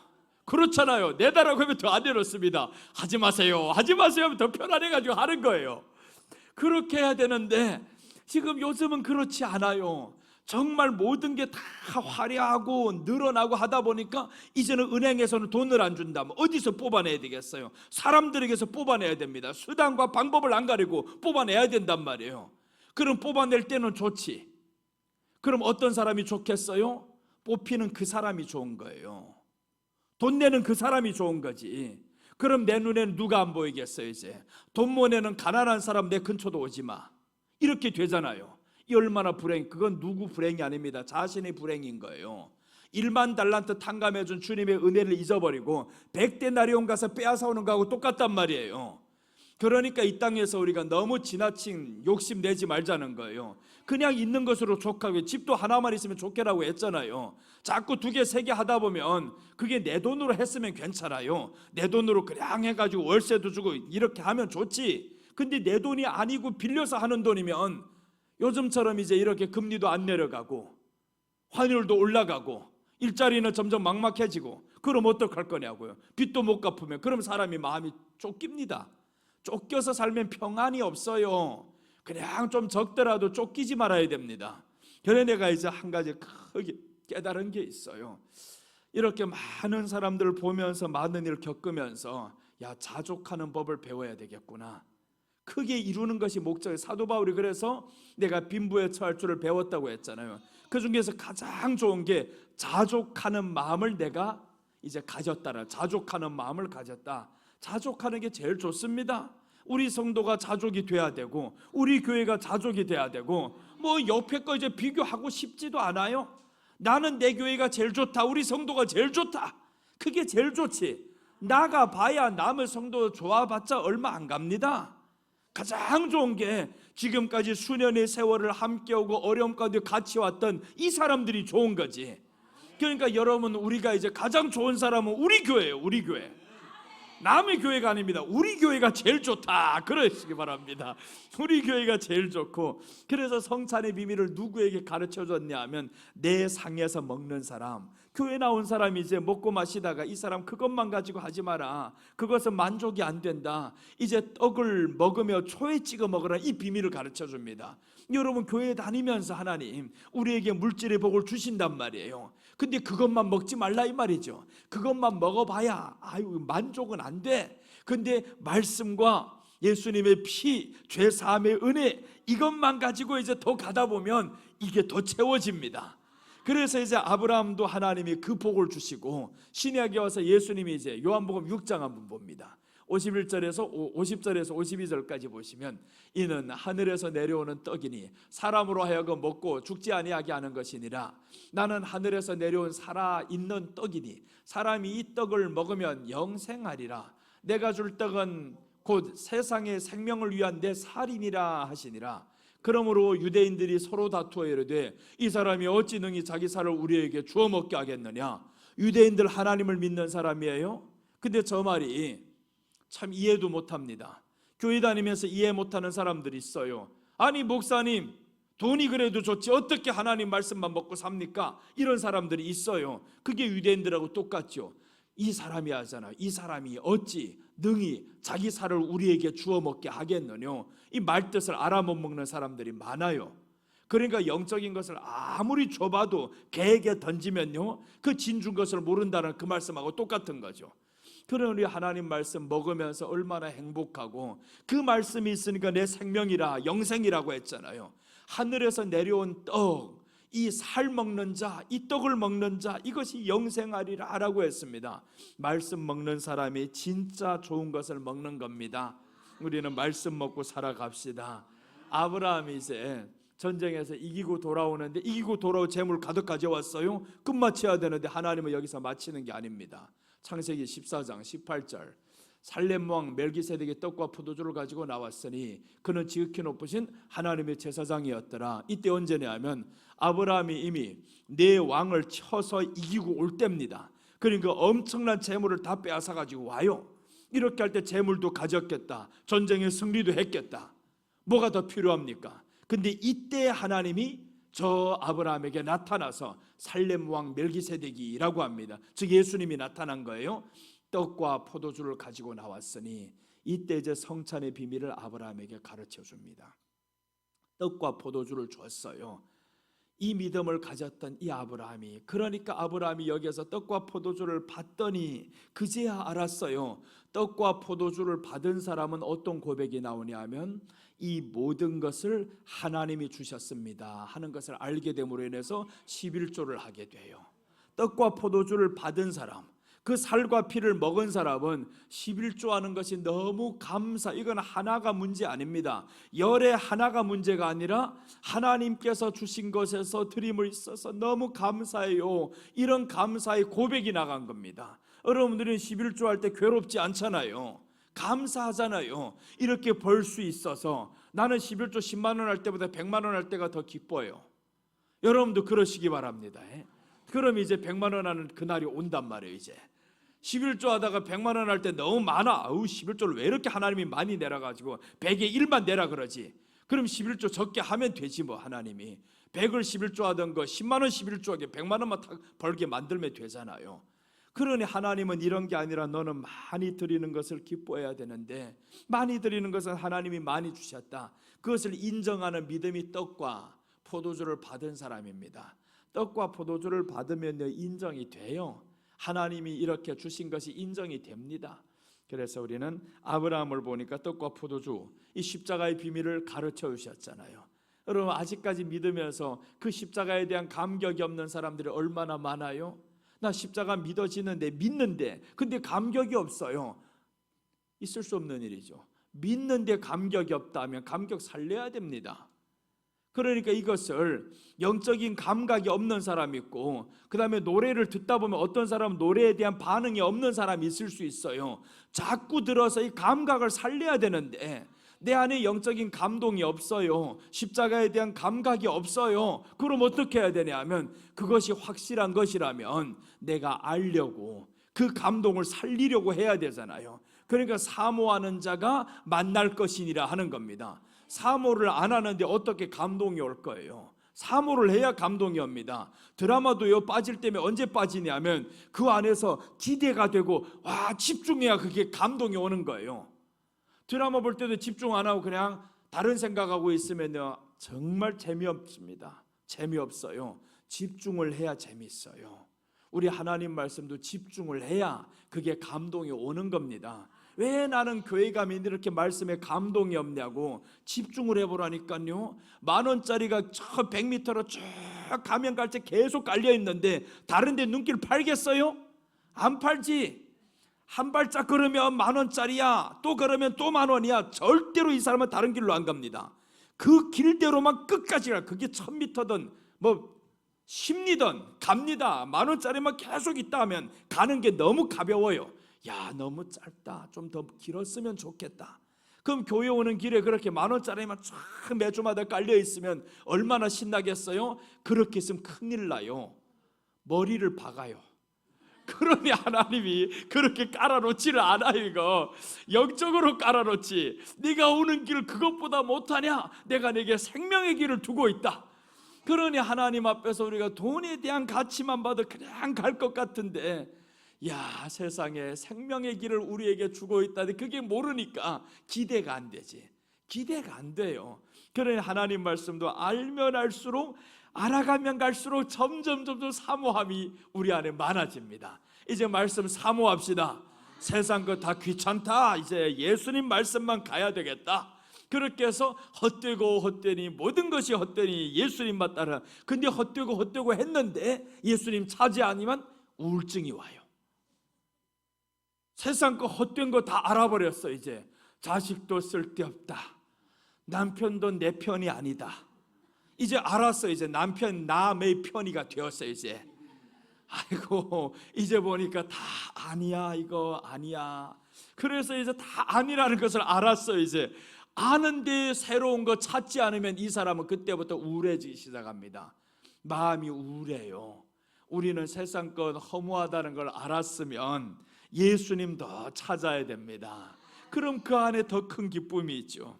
[SPEAKER 1] 그렇잖아요. 내다라고 하면 더 안 내놓습니다. 하지 마세요 하면 더 편안해가지고 하는 거예요. 그렇게 해야 되는데 지금 요즘은 그렇지 않아요. 정말 모든 게 다 화려하고 늘어나고 하다 보니까 이제는 은행에서는 돈을 안 준다면 어디서 뽑아내야 되겠어요? 사람들에게서 뽑아내야 됩니다. 수단과 방법을 안 가리고 뽑아내야 된단 말이에요. 그럼 뽑아낼 때는 좋지. 그럼 어떤 사람이 좋겠어요? 뽑히는 그 사람이 좋은 거예요. 돈 내는 그 사람이 좋은 거지. 그럼 내 눈에는 누가 안 보이겠어요? 이제 돈 못 내는 가난한 사람 내 근처도 오지 마, 이렇게 되잖아요. 이 얼마나 불행. 그건 누구 불행이 아닙니다. 자신의 불행인 거예요. 1만 달란트 탕감해준 주님의 은혜를 잊어버리고 100데나리온 가서 빼앗아오는 거하고 똑같단 말이에요. 그러니까 이 땅에서 우리가 너무 지나친 욕심 내지 말자는 거예요. 그냥 있는 것으로 족하고, 집도 하나만 있으면 좋게라고 했잖아요. 자꾸 2개, 3개 하다 보면 그게 내 돈으로 했으면 괜찮아요. 내 돈으로 그냥 해가지고 월세도 주고 이렇게 하면 좋지. 근데 내 돈이 아니고 빌려서 하는 돈이면 요즘처럼 이제 이렇게 금리도 안 내려가고 환율도 올라가고 일자리는 점점 막막해지고, 그럼 어떡할 거냐고요. 빚도 못 갚으면. 그럼 사람이 마음이 쫓깁니다. 쫓겨서 살면 평안이 없어요. 그냥 좀 적더라도 쫓기지 말아야 됩니다. 그래 내가 이제 한 가지 크게 깨달은 게 있어요. 이렇게 많은 사람들을 보면서 많은 일을 겪으면서 야 자족하는 법을 배워야 되겠구나. 크게 이루는 것이 목적이에요. 사도 바울이 그래서 내가 빈부에 처할 줄을 배웠다고 했잖아요. 그 중에서 가장 좋은 게 자족하는 마음을 내가 이제 가졌다라. 자족하는 마음을 가졌다. 자족하는 게 제일 좋습니다. 우리 성도가 자족이 돼야 되고 우리 교회가 자족이 돼야 되고, 뭐 옆에 거 이제 비교하고 싶지도 않아요. 나는 내 교회가 제일 좋다, 우리 성도가 제일 좋다, 그게 제일 좋지. 나가봐야 남의 성도 좋아봤자 얼마 안 갑니다. 가장 좋은 게 지금까지 수년의 세월을 함께하고 어려움 가운데 같이 왔던 이 사람들이 좋은 거지. 그러니까 여러분, 우리가 이제 가장 좋은 사람은 우리 교회예요. 우리 교회. 남의 교회가 아닙니다. 우리 교회가 제일 좋다 그러시기 바랍니다. 우리 교회가 제일 좋고, 그래서 성찬의 비밀을 누구에게 가르쳐줬냐 하면 내 상에서 먹는 사람, 교회 나온 사람이 이제 먹고 마시다가 이 사람 그것만 가지고 하지 마라, 그것은 만족이 안 된다, 이제 떡을 먹으며 초에 찍어 먹으라, 이 비밀을 가르쳐줍니다. 여러분, 교회 다니면서 하나님 우리에게 물질의 복을 주신단 말이에요. 근데 그것만 먹지 말라 이 말이죠. 그것만 먹어봐야 만족은 안 돼. 근데 말씀과 예수님의 피, 죄 사함의 은혜, 이것만 가지고 이제 더 가다 보면 이게 더 채워집니다. 그래서 이제 아브라함도 하나님이 그 복을 주시고, 신약에 와서 예수님이 이제 요한복음 6장 한번 봅니다. 51절에서 50절에서 52절까지 보시면, 이는 하늘에서 내려오는 떡이니 사람으로 하여금 먹고 죽지 아니하게 하는 것이니라. 나는 하늘에서 내려온 살아있는 떡이니 사람이 이 떡을 먹으면 영생하리라. 내가 줄 떡은 곧 세상의 생명을 위한 내 살이니라 하시니라. 그러므로 유대인들이 서로 다투어 이르되 이 사람이 어찌 능히 자기 살을 우리에게 주어 먹게 하겠느냐. 유대인들 하나님을 믿는 사람이에요. 근데 저 말이 참 이해도 못합니다. 교회 다니면서 이해 못하는 사람들이 있어요. 아니 목사님, 돈이 그래도 좋지 어떻게 하나님 말씀만 먹고 삽니까? 이런 사람들이 있어요. 그게 유대인들하고 똑같죠. 이 사람이 하잖아요. 이 사람이 어찌 능히 자기 살을 우리에게 주어 먹게 하겠느냐. 이 말뜻을 알아 못 먹는 사람들이 많아요. 그러니까 영적인 것을 아무리 줘봐도 개에게 던지면요, 그 진준 것을 모른다는 그 말씀하고 똑같은 거죠. 그런 우리 하나님 말씀 먹으면서 얼마나 행복하고, 그 말씀이 있으니까 내 생명이라 영생이라고 했잖아요. 하늘에서 내려온 떡, 이 살 먹는 자, 이 떡을 먹는 자, 이것이 영생하리라 라고 했습니다. 말씀 먹는 사람이 진짜 좋은 것을 먹는 겁니다. 우리는 말씀 먹고 살아갑시다. 아브라함이 이제 전쟁에서 이기고 돌아오는데, 이기고 돌아올 재물 가득 가져왔어요. 끝마쳐야 되는데 하나님은 여기서 마치는 게 아닙니다. 창세기 14장 18절, 살렘 왕 멜기세덱의 떡과 포도주를 가지고 나왔으니 그는 지극히 높으신 하나님의 제사장이었더라. 이때 언제냐면 아브라함이 이미 내 왕을 쳐서 이기고 올 때입니다. 그러니까 엄청난 재물을 다 빼앗아 가지고 와요. 이렇게 할 때 재물도 가졌겠다, 전쟁의 승리도 했겠다. 뭐가 더 필요합니까? 근데 이때 하나님이 저 아브라함에게 나타나서 살렘 왕 멜기세덱이라고 합니다. 즉 예수님이 나타난 거예요. 떡과 포도주를 가지고 나왔으니, 이때 이제 성찬의 비밀을 아브라함에게 가르쳐 줍니다. 떡과 포도주를 줬어요. 이 믿음을 가졌던 이 아브라함이, 그러니까 아브라함이 여기에서 떡과 포도주를 받더니 그제야 알았어요. 떡과 포도주를 받은 사람은 어떤 고백이 나오냐 하면 이 모든 것을 하나님이 주셨습니다 하는 것을 알게 됨으로 인해서 11조를 하게 돼요. 떡과 포도주를 받은 사람, 그 살과 피를 먹은 사람은 11조 하는 것이 너무 감사, 이건 하나가 문제 아닙니다. 열의 하나가 문제가 아니라 하나님께서 주신 것에서 드림을 있어서 너무 감사해요, 이런 감사의 고백이 나간 겁니다. 여러분들은 11조 할 때 괴롭지 않잖아요. 감사하잖아요. 이렇게 벌 수 있어서. 나는 11조 10만 원 할 때보다 100만 원 할 때가 더 기뻐요. 여러분도 그러시기 바랍니다. 그럼 이제 100만 원 하는 그날이 온단 말이에요. 이제 11조 하다가 100만 원 할 때 너무 많아. 11조를 왜 이렇게 하나님이 많이 내려가지고 100의 1만 내라 그러지. 그럼 11조 적게 하면 되지 뭐. 하나님이 100을 11조 하던 거 10만 원 11조 하게 100만 원만 벌게 만들면 되잖아요. 그러니 하나님은 이런 게 아니라 너는 많이 드리는 것을 기뻐해야 되는데, 많이 드리는 것은 하나님이 많이 주셨다, 그것을 인정하는 믿음이 떡과 포도주를 받은 사람입니다. 떡과 포도주를 받으면 인정이 돼요. 하나님이 이렇게 주신 것이 인정이 됩니다. 그래서 우리는 아브라함을 보니까 떡과 포도주, 이 십자가의 비밀을 가르쳐 주셨잖아요. 여러분, 아직까지 믿으면서 그 십자가에 대한 감격이 없는 사람들이 얼마나 많아요. 나 십자가 믿어지는데, 믿는데 근데 감격이 없어요. 있을 수 없는 일이죠. 믿는데 감격이 없다면 감격 살려야 됩니다. 그러니까 이것을 영적인 감각이 없는 사람이 있고, 그 다음에 노래를 듣다 보면 어떤 사람은 노래에 대한 반응이 없는 사람이 있을 수 있어요. 자꾸 들어서 이 감각을 살려야 되는데 내 안에 영적인 감동이 없어요. 십자가에 대한 감각이 없어요. 그럼 어떻게 해야 되냐 하면, 그것이 확실한 것이라면 내가 알려고, 그 감동을 살리려고 해야 되잖아요. 그러니까 사모하는 자가 만날 것이니라 하는 겁니다. 사모를 안 하는데 어떻게 감동이 올 거예요? 사모를 해야 감동이 옵니다. 드라마도요, 빠질 때면 언제 빠지냐면 그 안에서 기대가 되고 와 집중해야 그게 감동이 오는 거예요. 드라마 볼 때도 집중 안 하고 그냥 다른 생각하고 있으면요, 정말 재미없습니다. 재미없어요. 집중을 해야 재미있어요. 우리 하나님 말씀도 집중을 해야 그게 감동이 오는 겁니다. 왜 나는 교회 가면 이렇게 말씀에 감동이 없냐고 집중을 해보라니까요. 10,000원짜리가 저 100m로 쭉 가면 갈 때 계속 깔려 있는데 다른 데 눈길 팔겠어요? 안 팔지. 한 발짝 걸으면 10,000원짜리야. 또 걸으면 또 10,000원이야. 절대로 이 사람은 다른 길로 안 갑니다. 그 길대로만 끝까지 가. 그게 1000m든 뭐 10리든 갑니다. 10,000원짜리만 계속 있다 하면 가는 게 너무 가벼워요. 야, 너무 짧다. 좀 더 길었으면 좋겠다. 그럼 교회 오는 길에 그렇게 10,000원짜리만 쫙 매주마다 깔려 있으면 얼마나 신나겠어요? 그렇게 있으면 큰일 나요. 머리를 박아요. 그러니 하나님이 그렇게 깔아놓지를 않아요. 이거 영적으로 깔아놓지. 네가 오는 길 그것보다 못하냐? 내가 네게 생명의 길을 두고 있다. 그러니 하나님 앞에서 우리가 돈에 대한 가치만 봐도 그냥 갈 것 같은데, 야, 세상에 생명의 길을 우리에게 주고 있다니 그게 모르니까 기대가 안 되지. 기대가 안 돼요. 그러니 하나님 말씀도 알면 알수록, 알아가면 갈수록 점점 사모함이 우리 안에 많아집니다. 이제 말씀 사모합시다. 세상 거 다 귀찮다. 이제 예수님 말씀만 가야 되겠다. 그렇게 해서 헛되고 헛되니 모든 것이 헛되니 예수님만 따라. 근데 헛되고 했는데 예수님 차지 아니면 우울증이 와요. 세상 거 헛된 거 다 알아버렸어. 이제 자식도 쓸데없다. 남편도 내 편이 아니다. 이제 알았어. 이제 남편 남의 편이가 되었어요. 이제 아이고, 이제 보니까 다 아니야. 이거 아니야. 그래서 이제 다 아니라는 것을 알았어. 이제 아는데 새로운 거 찾지 않으면 이 사람은 그때부터 우울해지기 시작합니다. 마음이 우울해요. 우리는 세상 것 허무하다는 걸 알았으면 예수님 더 찾아야 됩니다. 그럼 그 안에 더 큰 기쁨이 있죠.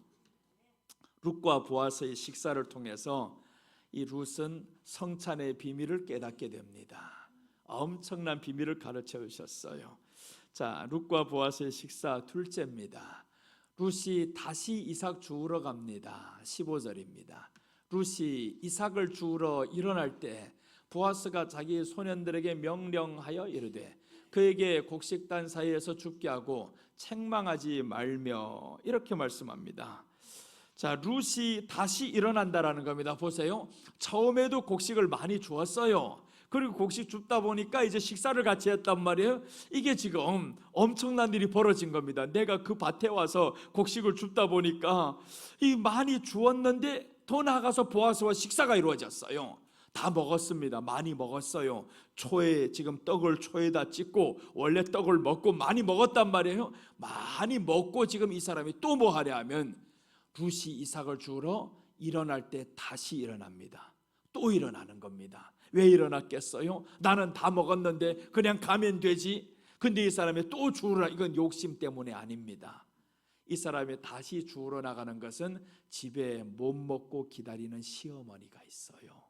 [SPEAKER 1] 룻과 보아스의 식사를 통해서 이 룻은 성찬의 비밀을 깨닫게 됩니다. 엄청난 비밀을 가르쳐 주셨어요. 자, 룻과 보아스의 식사 둘째입니다. 룻이 다시 이삭 주우러 갑니다. 15절입니다. 룻이 이삭을 주우러 일어날 때 보아스가 자기 소년들에게 명령하여 이르되 그에게 곡식단 사이에서 죽게 하고 책망하지 말며, 이렇게 말씀합니다. 자, 룻이 다시 일어난다라는 겁니다. 보세요. 처음에도 곡식을 많이 주었어요. 그리고 곡식 줍다 보니까 이제 식사를 같이 했단 말이에요. 이게 지금 엄청난 일이 벌어진 겁니다. 내가 그 밭에 와서 곡식을 줍다 보니까 이 많이 주었는데 더 나아가서 보아스와 식사가 이루어졌어요. 다 먹었습니다. 많이 먹었어요. 초에 지금 떡을 초에다 찢고 원래 떡을 먹고 많이 먹었단 말이에요. 많이 먹고 지금 이 사람이 또 뭐 하려 하면 룻이 이삭을 주우러 일어날 때 다시 일어납니다. 또 일어나는 겁니다. 왜 일어났겠어요? 나는 다 먹었는데 그냥 가면 되지. 근데 이 사람이 또 주우러, 이건 욕심 때문에 아닙니다. 이 사람이 다시 주우러 나가는 것은 집에 못 먹고 기다리는 시어머니가 있어요.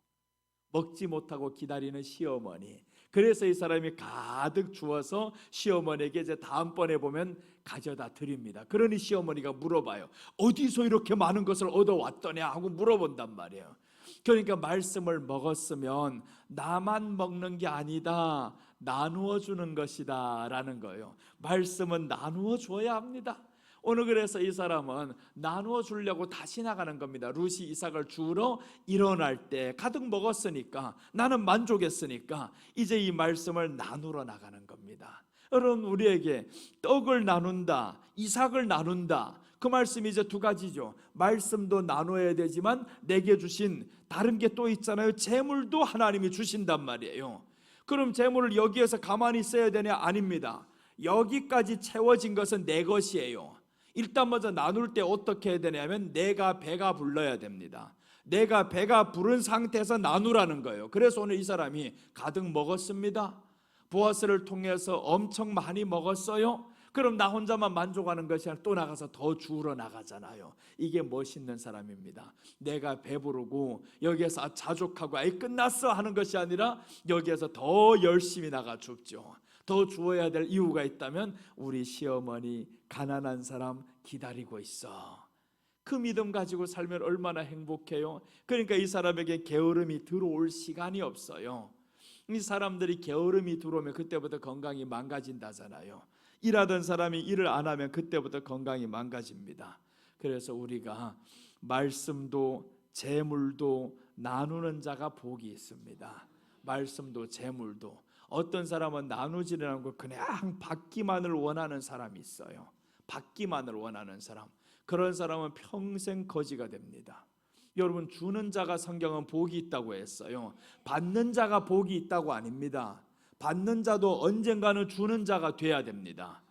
[SPEAKER 1] 먹지 못하고 기다리는 시어머니. 그래서 이 사람이 가득 주어서 시어머니에게 이제 다음번에 보면 가져다 드립니다. 그러니 시어머니가 물어봐요. 어디서 이렇게 많은 것을 얻어왔더냐 하고 물어본단 말이에요. 그러니까 말씀을 먹었으면 나만 먹는 게 아니다, 나누어 주는 것이다 라는 거예요. 말씀은 나누어 줘야 합니다. 오늘 그래서 이 사람은 나누어 주려고 다시 나가는 겁니다. 룻이 이삭을 주우러 일어날 때 가득 먹었으니까, 나는 만족했으니까 이제 이 말씀을 나누러 나가는 겁니다. 여러분, 우리에게 떡을 나눈다, 이삭을 나눈다, 그 말씀이 이제 두 가지죠. 말씀도 나눠야 되지만 내게 주신 다른 게 또 있잖아요. 재물도 하나님이 주신단 말이에요. 그럼 재물을 여기에서 가만히 있어야 되냐? 아닙니다. 여기까지 채워진 것은 내 것이에요. 일단 먼저 나눌 때 어떻게 해야 되냐면 내가 배가 불러야 됩니다. 내가 배가 부른 상태에서 나누라는 거예요. 그래서 오늘 이 사람이 가득 먹었습니다. 보아스를 통해서 엄청 많이 먹었어요. 그럼 나 혼자만 만족하는 것이 아니라 또 나가서 더 주우러 나가잖아요. 이게 멋있는 사람입니다. 내가 배부르고 여기에서 자족하고 아이 끝났어 하는 것이 아니라 여기에서 더 열심히 나가 줍죠. 더 주어야 될 이유가 있다면 우리 시어머니 가난한 사람 기다리고 있어. 그 믿음 가지고 살면 얼마나 행복해요. 그러니까 이 사람에게 게으름이 들어올 시간이 없어요. 이 사람들이 게으름이 들어오면 그때부터 건강이 망가진다잖아요. 일하던 사람이 일을 안 하면 그때부터 건강이 망가집니다. 그래서 우리가 말씀도 재물도 나누는 자가 복이 있습니다. 말씀도 재물도. 어떤 사람은 나누지를 않고 그냥 받기만을 원하는 사람이 있어요. 받기만을 원하는 사람. 그런 사람은 평생 거지가 됩니다. 여러분, 주는 자가 성경은 복이 있다고 했어요. 받는 자가 복이 있다고 아닙니다. 받는 자도 언젠가는 주는 자가 돼야 됩니다.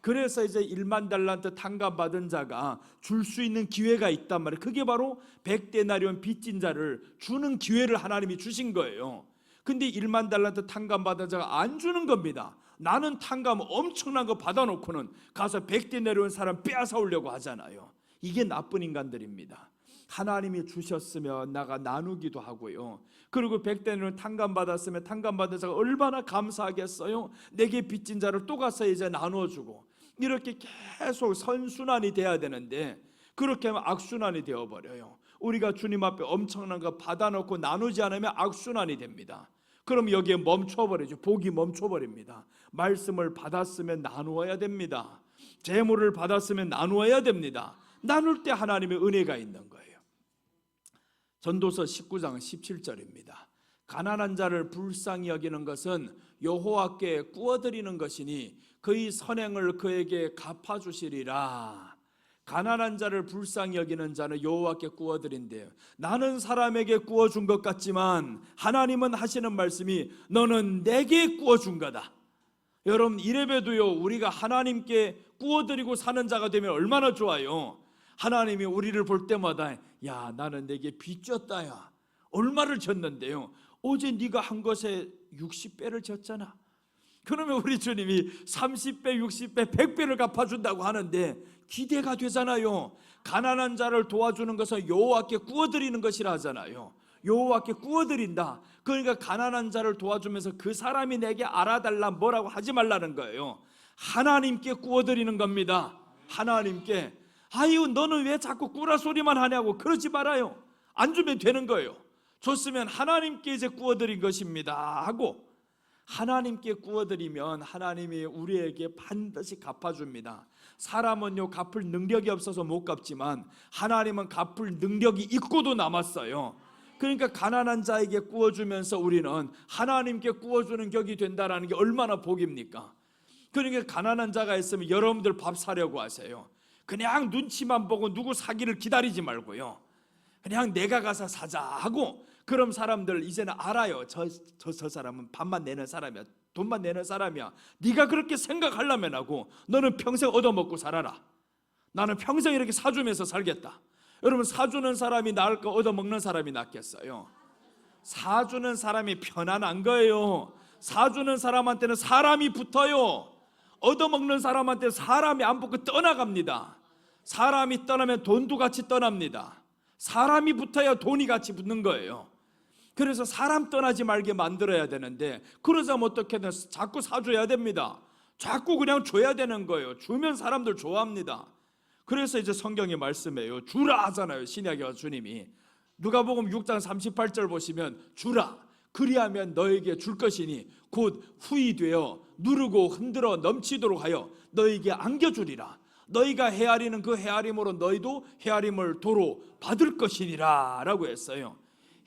[SPEAKER 1] 그래서 이제 1만 달란트 탕감 받은 자가 줄 수 있는 기회가 있단 말이에요. 그게 바로 100데나리온 빚진 자를 주는 기회를 하나님이 주신 거예요. 근데 1만 달란트 탕감 받은 자가 안 주는 겁니다. 나는 탕감 엄청난 거 받아놓고는 가서 100데나리온 사람 빼앗아 오려고 하잖아요. 이게 나쁜 인간들입니다. 하나님이 주셨으면 나가 나누기도 하고요. 그리고 100데나리온 탕감 받았으면 탕감 받은 자가 얼마나 감사하겠어요. 내게 빚진 자를 또 가서 이제 나눠주고, 이렇게 계속 선순환이 돼야 되는데 그렇게 하면 악순환이 되어버려요. 우리가 주님 앞에 엄청난 거 받아놓고 나누지 않으면 악순환이 됩니다. 그럼 여기에 멈춰버리죠. 복이 멈춰버립니다. 말씀을 받았으면 나누어야 됩니다. 재물을 받았으면 나누어야 됩니다. 나눌 때 하나님의 은혜가 있는 거예요. 전도서 19장 17절입니다. 가난한 자를 불쌍히 여기는 것은 여호와께 구워드리는 것이니 그의 선행을 그에게 갚아주시리라. 가난한 자를 불쌍히 여기는 자는 여호와께 구워드린대요. 나는 사람에게 구워준 것 같지만 하나님은 하시는 말씀이 너는 내게 구워준 거다. 여러분, 이래봬도요, 우리가 하나님께 구워드리고 사는 자가 되면 얼마나 좋아요. 하나님이 우리를 볼 때마다 야, 나는 내게 빚졌다. 야, 얼마를 졌는데요, 어제 네가 한 것에 60배를 졌잖아. 그러면 우리 주님이 30배, 60배, 100배를 갚아준다고 하는데 기대가 되잖아요. 가난한 자를 도와주는 것은 여호와께 구워드리는 것이라 하잖아요. 여호와께 구워드린다. 그러니까 가난한 자를 도와주면서 그 사람이 내게 알아달라 뭐라고 하지 말라는 거예요. 하나님께 구워드리는 겁니다. 하나님께. 아유, 너는 왜 자꾸 꾸라 소리만 하냐고 그러지 말아요. 안 주면 되는 거예요. 줬으면 하나님께 이제 구워드린 것입니다 하고, 하나님께 구워드리면 하나님이 우리에게 반드시 갚아줍니다. 사람은요, 갚을 능력이 없어서 못 갚지만 하나님은 갚을 능력이 있고도 남았어요. 그러니까 가난한 자에게 구워주면서 우리는 하나님께 구워주는 격이 된다는 게 얼마나 복입니까? 그러니까 가난한 자가 있으면 여러분들 밥 사려고 하세요. 그냥 눈치만 보고 누구 사기를 기다리지 말고요, 그냥 내가 가서 사자 하고, 그럼 사람들 이제는 알아요. 저 사람은 밥만 내는 사람이야, 돈만 내는 사람이야. 네가 그렇게 생각하려면 하고, 너는 평생 얻어먹고 살아라. 나는 평생 이렇게 사주면서 살겠다. 여러분, 사주는 사람이 나을까, 얻어먹는 사람이 낫겠어요? 사주는 사람이 편안한 거예요. 사주는 사람한테는 사람이 붙어요. 얻어먹는 사람한테 사람이 안 붙고 떠나갑니다. 사람이 떠나면 돈도 같이 떠납니다. 사람이 붙어야 돈이 같이 붙는 거예요. 그래서 사람 떠나지 말게 만들어야 되는데, 그러자면 어떻게든 자꾸 사줘야 됩니다. 자꾸 그냥 줘야 되는 거예요. 주면 사람들 좋아합니다. 그래서 이제 성경의 말씀이에요. 주라 하잖아요. 신약에 와서 주님이 누가복음 6장 38절 보시면 주라, 그리하면 너에게 줄 것이니 곧 후이 되어 누르고 흔들어 넘치도록 하여 너에게 안겨주리라. 너희가 헤아리는 그 헤아림으로 너희도 헤아림을 도로 받을 것이니라 라고 했어요.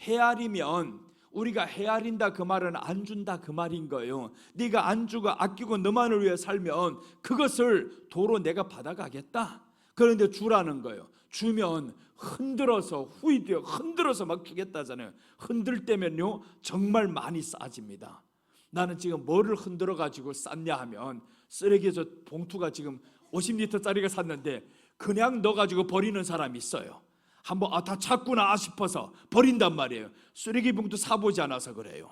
[SPEAKER 1] 헤아리면, 우리가 헤아린다 그 말은 안 준다 그 말인 거예요. 네가 안 주고 아끼고 너만을 위해 살면 그것을 도로 내가 받아가겠다. 그런데 주라는 거예요. 주면 흔들어서 후이되어 흔들어서 막 주겠다잖아요. 흔들 때면요 정말 많이 싸집니다. 나는 지금 뭐를 흔들어 가지고 쌌냐 하면, 쓰레기 저 봉투가 지금 50리터짜리가 샀는데 그냥 넣어가지고 버리는 사람이 있어요. 한번 다 찼구나 싶어서 버린단 말이에요. 쓰레기 봉투 사보지 않아서 그래요.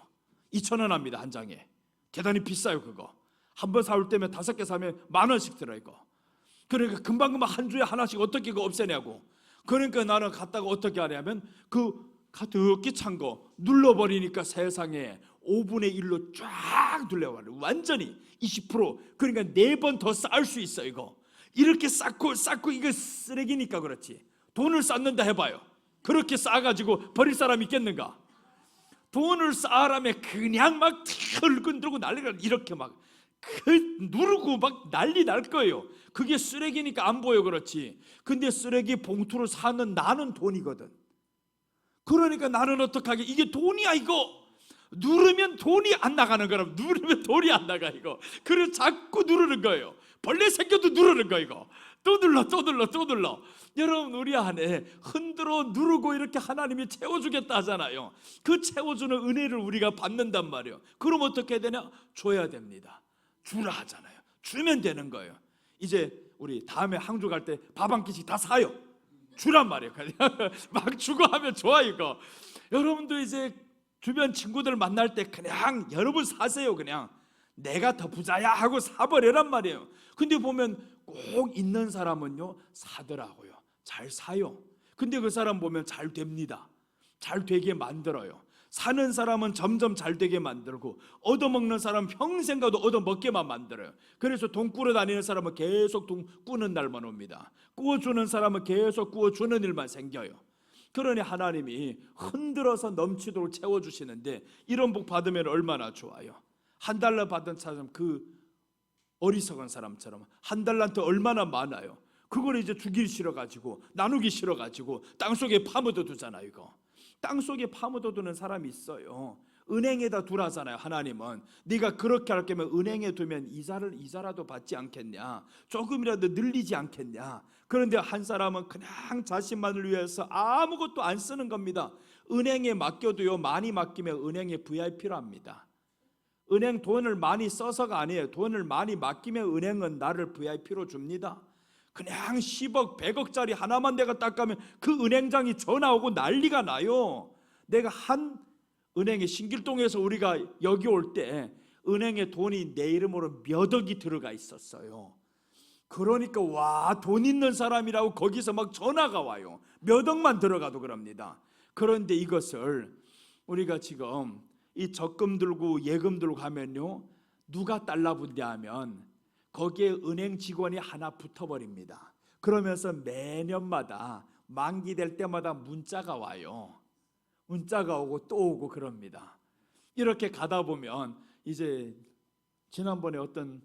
[SPEAKER 1] 2,000원 합니다, 한 장에. 대단히 비싸요. 그거 한번 사올 때면 5개 사면 10,000원씩 들어요. 이거. 그러니까 금방금방 한 주에 하나씩 어떻게 그거 없애냐고. 그러니까 나는 갖다가 어떻게 하냐면 그 가득히 찬 거 눌러버리니까 세상에 5분의 1로 쫙 눌려버려요. 완전히 20%. 그러니까 4번 더 쌓을 수 있어. 이거 이렇게 쌓고 이거 쓰레기니까 그렇지. 돈을 쌓는다 해봐요. 그렇게 쌓아가지고 버릴 사람이 있겠는가? 돈을 쌓으라면 그냥 막 흔들고 난리가, 이렇게 막 누르고 막 난리 날 거예요. 그게 쓰레기니까 안 보여 그렇지. 근데 쓰레기 봉투를 사는 나는 돈이거든. 그러니까 나는 어떡하게, 이게 돈이야 이거. 누르면 돈이 안 나가는 거라면, 누르면 돈이 안 나가 이거. 그래서 자꾸 누르는 거예요. 벌레 생겨도 누르는 거 이거. 또 눌러. 여러분, 우리 안에 흔들어 누르고 이렇게 하나님이 채워주겠다 하잖아요. 그 채워주는 은혜를 우리가 받는단 말이에요. 그럼 어떻게 해야 되냐? 줘야 됩니다. 주라 하잖아요. 주면 되는 거예요. 이제 우리 다음에 항주 갈 때 밥 한 끼씩 다 사요. 주란 말이에요. 그냥 막 주고 하면 좋아 이거. 여러분도 이제 주변 친구들 만날 때 그냥 여러분 사세요. 그냥 내가 더 부자야 하고 사버리란 말이에요. 근데 보면 꼭 있는 사람은요 사더라고요. 잘 사요. 근데 그 사람 보면 잘 됩니다. 잘 되게 만들어요. 사는 사람은 점점 잘 되게 만들고 얻어먹는 사람은 평생 가도 얻어먹게만 만들어요. 그래서 돈 꾸러 다니는 사람은 계속 돈 꾸는 날만 옵니다. 꾸어주는 사람은 계속 꾸어주는 일만 생겨요. 그러니 하나님이 흔들어서 넘치도록 채워주시는데 이런 복 받으면 얼마나 좋아요. 한 달러 받은 사람 그 어리석은 사람처럼 한 달란트 얼마나 많아요. 그걸 이제 주기 싫어가지고 나누기 싫어가지고 땅속에 파묻어 두잖아요. 이거 땅속에 파묻어 두는 사람이 있어요. 은행에다 두라잖아요. 하나님은 네가 그렇게 할 거면 은행에 두면 이자라도 받지 않겠냐, 조금이라도 늘리지 않겠냐. 그런데 한 사람은 그냥 자신만을 위해서 아무것도 안 쓰는 겁니다. 은행에 맡겨도요 많이 맡기면 은행에 VIP로 합니다. 은행 돈을 많이 써서가 아니에요. 돈을 많이 맡기면 은행은 나를 VIP로 줍니다. 그냥 10억 100억짜리 하나만 내가 딱 가면 그 은행장이 전화 오고 난리가 나요. 내가 한 은행에 신길동에서 우리가 여기 올 때 은행에 돈이 내 이름으로 몇 억이 들어가 있었어요. 그러니까 와, 돈 있는 사람이라고 거기서 막 전화가 와요. 몇 억만 들어가도 그럽니다. 그런데 이것을 우리가 지금 이 적금 들고 예금 들고 하면요 누가 달라붙냐 하면 거기에 은행 직원이 하나 붙어버립니다. 그러면서 매년마다 만기될 때마다 문자가 와요. 문자가 오고 또 오고 그럽니다. 이렇게 가다 보면 이제 지난번에 어떤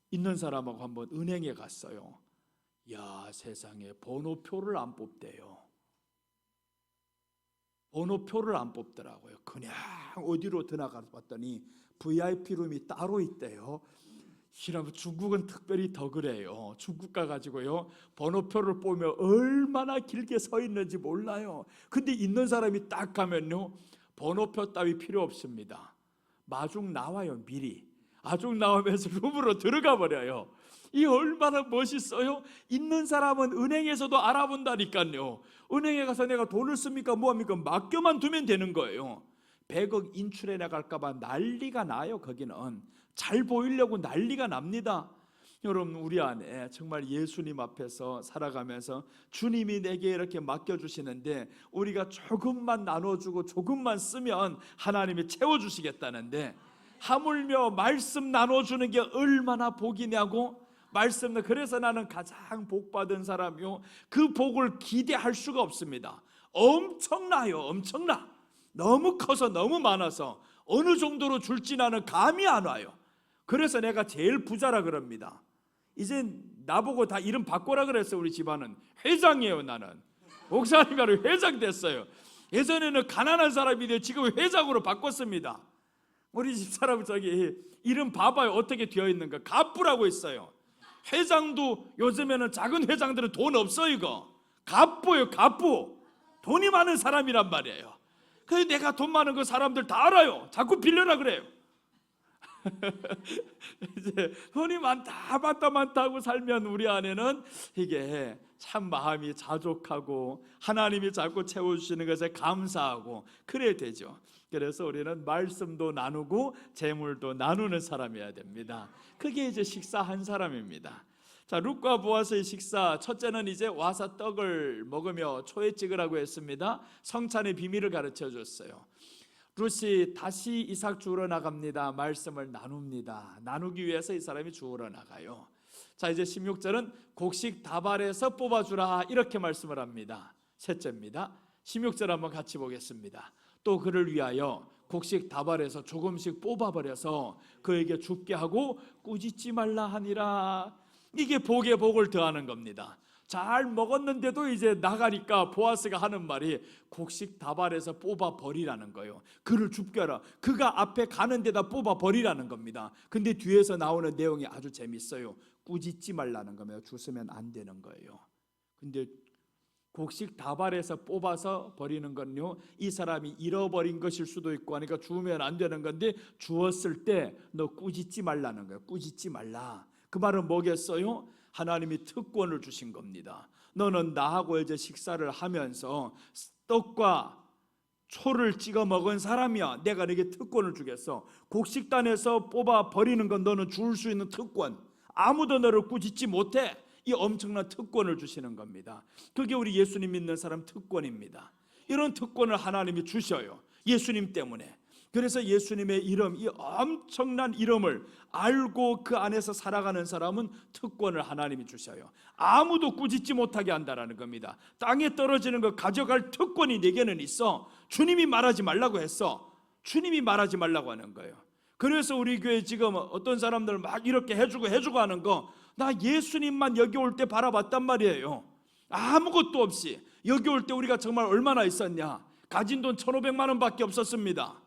[SPEAKER 1] 있는 사람하고 한번 은행에 갔어요. 야, 세상에 번호표를 안 뽑대요. 번호표를 안 뽑더라고요. 그냥 어디로 들어가서 봤더니 VIP 룸이 따로 있대요. 이러면 중국은 특별히 더 그래요. 중국 가가지고요 번호표를 보면 얼마나 길게 서 있는지 몰라요. 근데 있는 사람이 딱 가면요 번호표 따위 필요 없습니다. 마중 나와요. 미리 아중 나오면서 룸으로 들어가 버려요. 이 얼마나 멋있어요. 있는 사람은 은행에서도 알아본다니까요. 은행에 가서 내가 돈을 씁니까 뭐합니까 맡겨만 두면 되는 거예요. 100억 인출해 나갈까 봐 난리가 나요. 거기는 잘 보이려고 난리가 납니다. 여러분 우리 안에 정말 예수님 앞에서 살아가면서 주님이 내게 이렇게 맡겨주시는데 우리가 조금만 나눠주고 조금만 쓰면 하나님이 채워주시겠다는데 하물며 말씀 나눠주는 게 얼마나 복이냐고. 말씀, 그래서 나는 가장 복받은 사람이요 그 복을 기대할 수가 없습니다. 엄청나요. 엄청나. 너무 커서 너무 많아서 어느 정도로 줄지 나는 감이 안 와요. 그래서 내가 제일 부자라 그럽니다. 이제 나보고 다 이름 바꿔라 그랬어요. 우리 집안은 회장이에요. 나는 목사님이 회장 됐어요. 예전에는 가난한 사람인데 지금 회장으로 바꿨습니다. 우리 집사람 저기 이름 봐봐요. 어떻게 되어 있는가. 갑부라고 있어요. 회장도 요즘에는 작은 회장들은 돈 없어. 이거 갑부예요. 갑부. 돈이 많은 사람이란 말이에요. 그래서 내가 돈 많은 거 사람들 다 알아요. 자꾸 빌려라 그래요. 이제 돈이 많다 하고 살면 우리 안에는 이게 참 마음이 자족하고 하나님이 자꾸 채워주시는 것에 감사하고 그래야 되죠. 그래서 우리는 말씀도 나누고 재물도 나누는 사람이어야 됩니다. 그게 이제 식사 한 사람입니다. 자, 룻과 보아스의 식사, 첫째는 이제 와서 떡을 먹으며 초에 찍으라고 했습니다. 성찬의 비밀을 가르쳐 줬어요. 룻이 다시 이삭 주우러 나갑니다. 말씀을 나눕니다. 나누기 위해서 이 사람이 주우러 나가요. 자, 이제 16절은 곡식 다발에서 뽑아주라 이렇게 말씀을 합니다. 셋째입니다. 16절 한번 같이 보겠습니다. 또 그를 위하여 곡식 다발에서 조금씩 뽑아버려서 그에게 줍게 하고 꾸짖지 말라 하니라. 이게 복에 복을 더하는 겁니다. 잘 먹었는데도 이제 나가니까 보아스가 하는 말이 곡식 다발에서 뽑아버리라는 거예요. 그를 줍게 하라. 그가 앞에 가는 데다 뽑아버리라는 겁니다. 근데 뒤에서 나오는 내용이 아주 재밌어요. 꾸짖지 말라는 겁니다. 주스면 안 되는 거예요. 근데 곡식 다발에서 뽑아서 버리는 건요 이 사람이 잃어버린 것일 수도 있고 하니까 주면 안 되는 건데 주었을 때 너 꾸짖지 말라는 거예요. 꾸짖지 말라. 그 말은 뭐겠어요? 하나님이 특권을 주신 겁니다. 너는 나하고 이제 식사를 하면서 떡과 초를 찍어 먹은 사람이야. 내가 너에게 특권을 주겠어. 곡식단에서 뽑아 버리는 건 너는 줄 수 있는 특권. 아무도 너를 꾸짖지 못해. 이 엄청난 특권을 주시는 겁니다. 그게 우리 예수님 믿는 사람 특권입니다. 이런 특권을 하나님이 주셔요. 예수님 때문에. 그래서 예수님의 이름, 이 엄청난 이름을 알고 그 안에서 살아가는 사람은 특권을 하나님이 주셔요. 아무도 꾸짖지 못하게 한다라는 겁니다. 땅에 떨어지는 거 가져갈 특권이 내게는 있어. 주님이 말하지 말라고 했어. 주님이 말하지 말라고 하는 거예요. 그래서 우리 교회 지금 어떤 사람들 막 이렇게 해주고 하는 거, 나 예수님만 여기 올 때 바라봤단 말이에요. 아무것도 없이. 여기 올 때 우리가 정말 얼마나 있었냐. 가진 돈 1,500만 원밖에 없었습니다.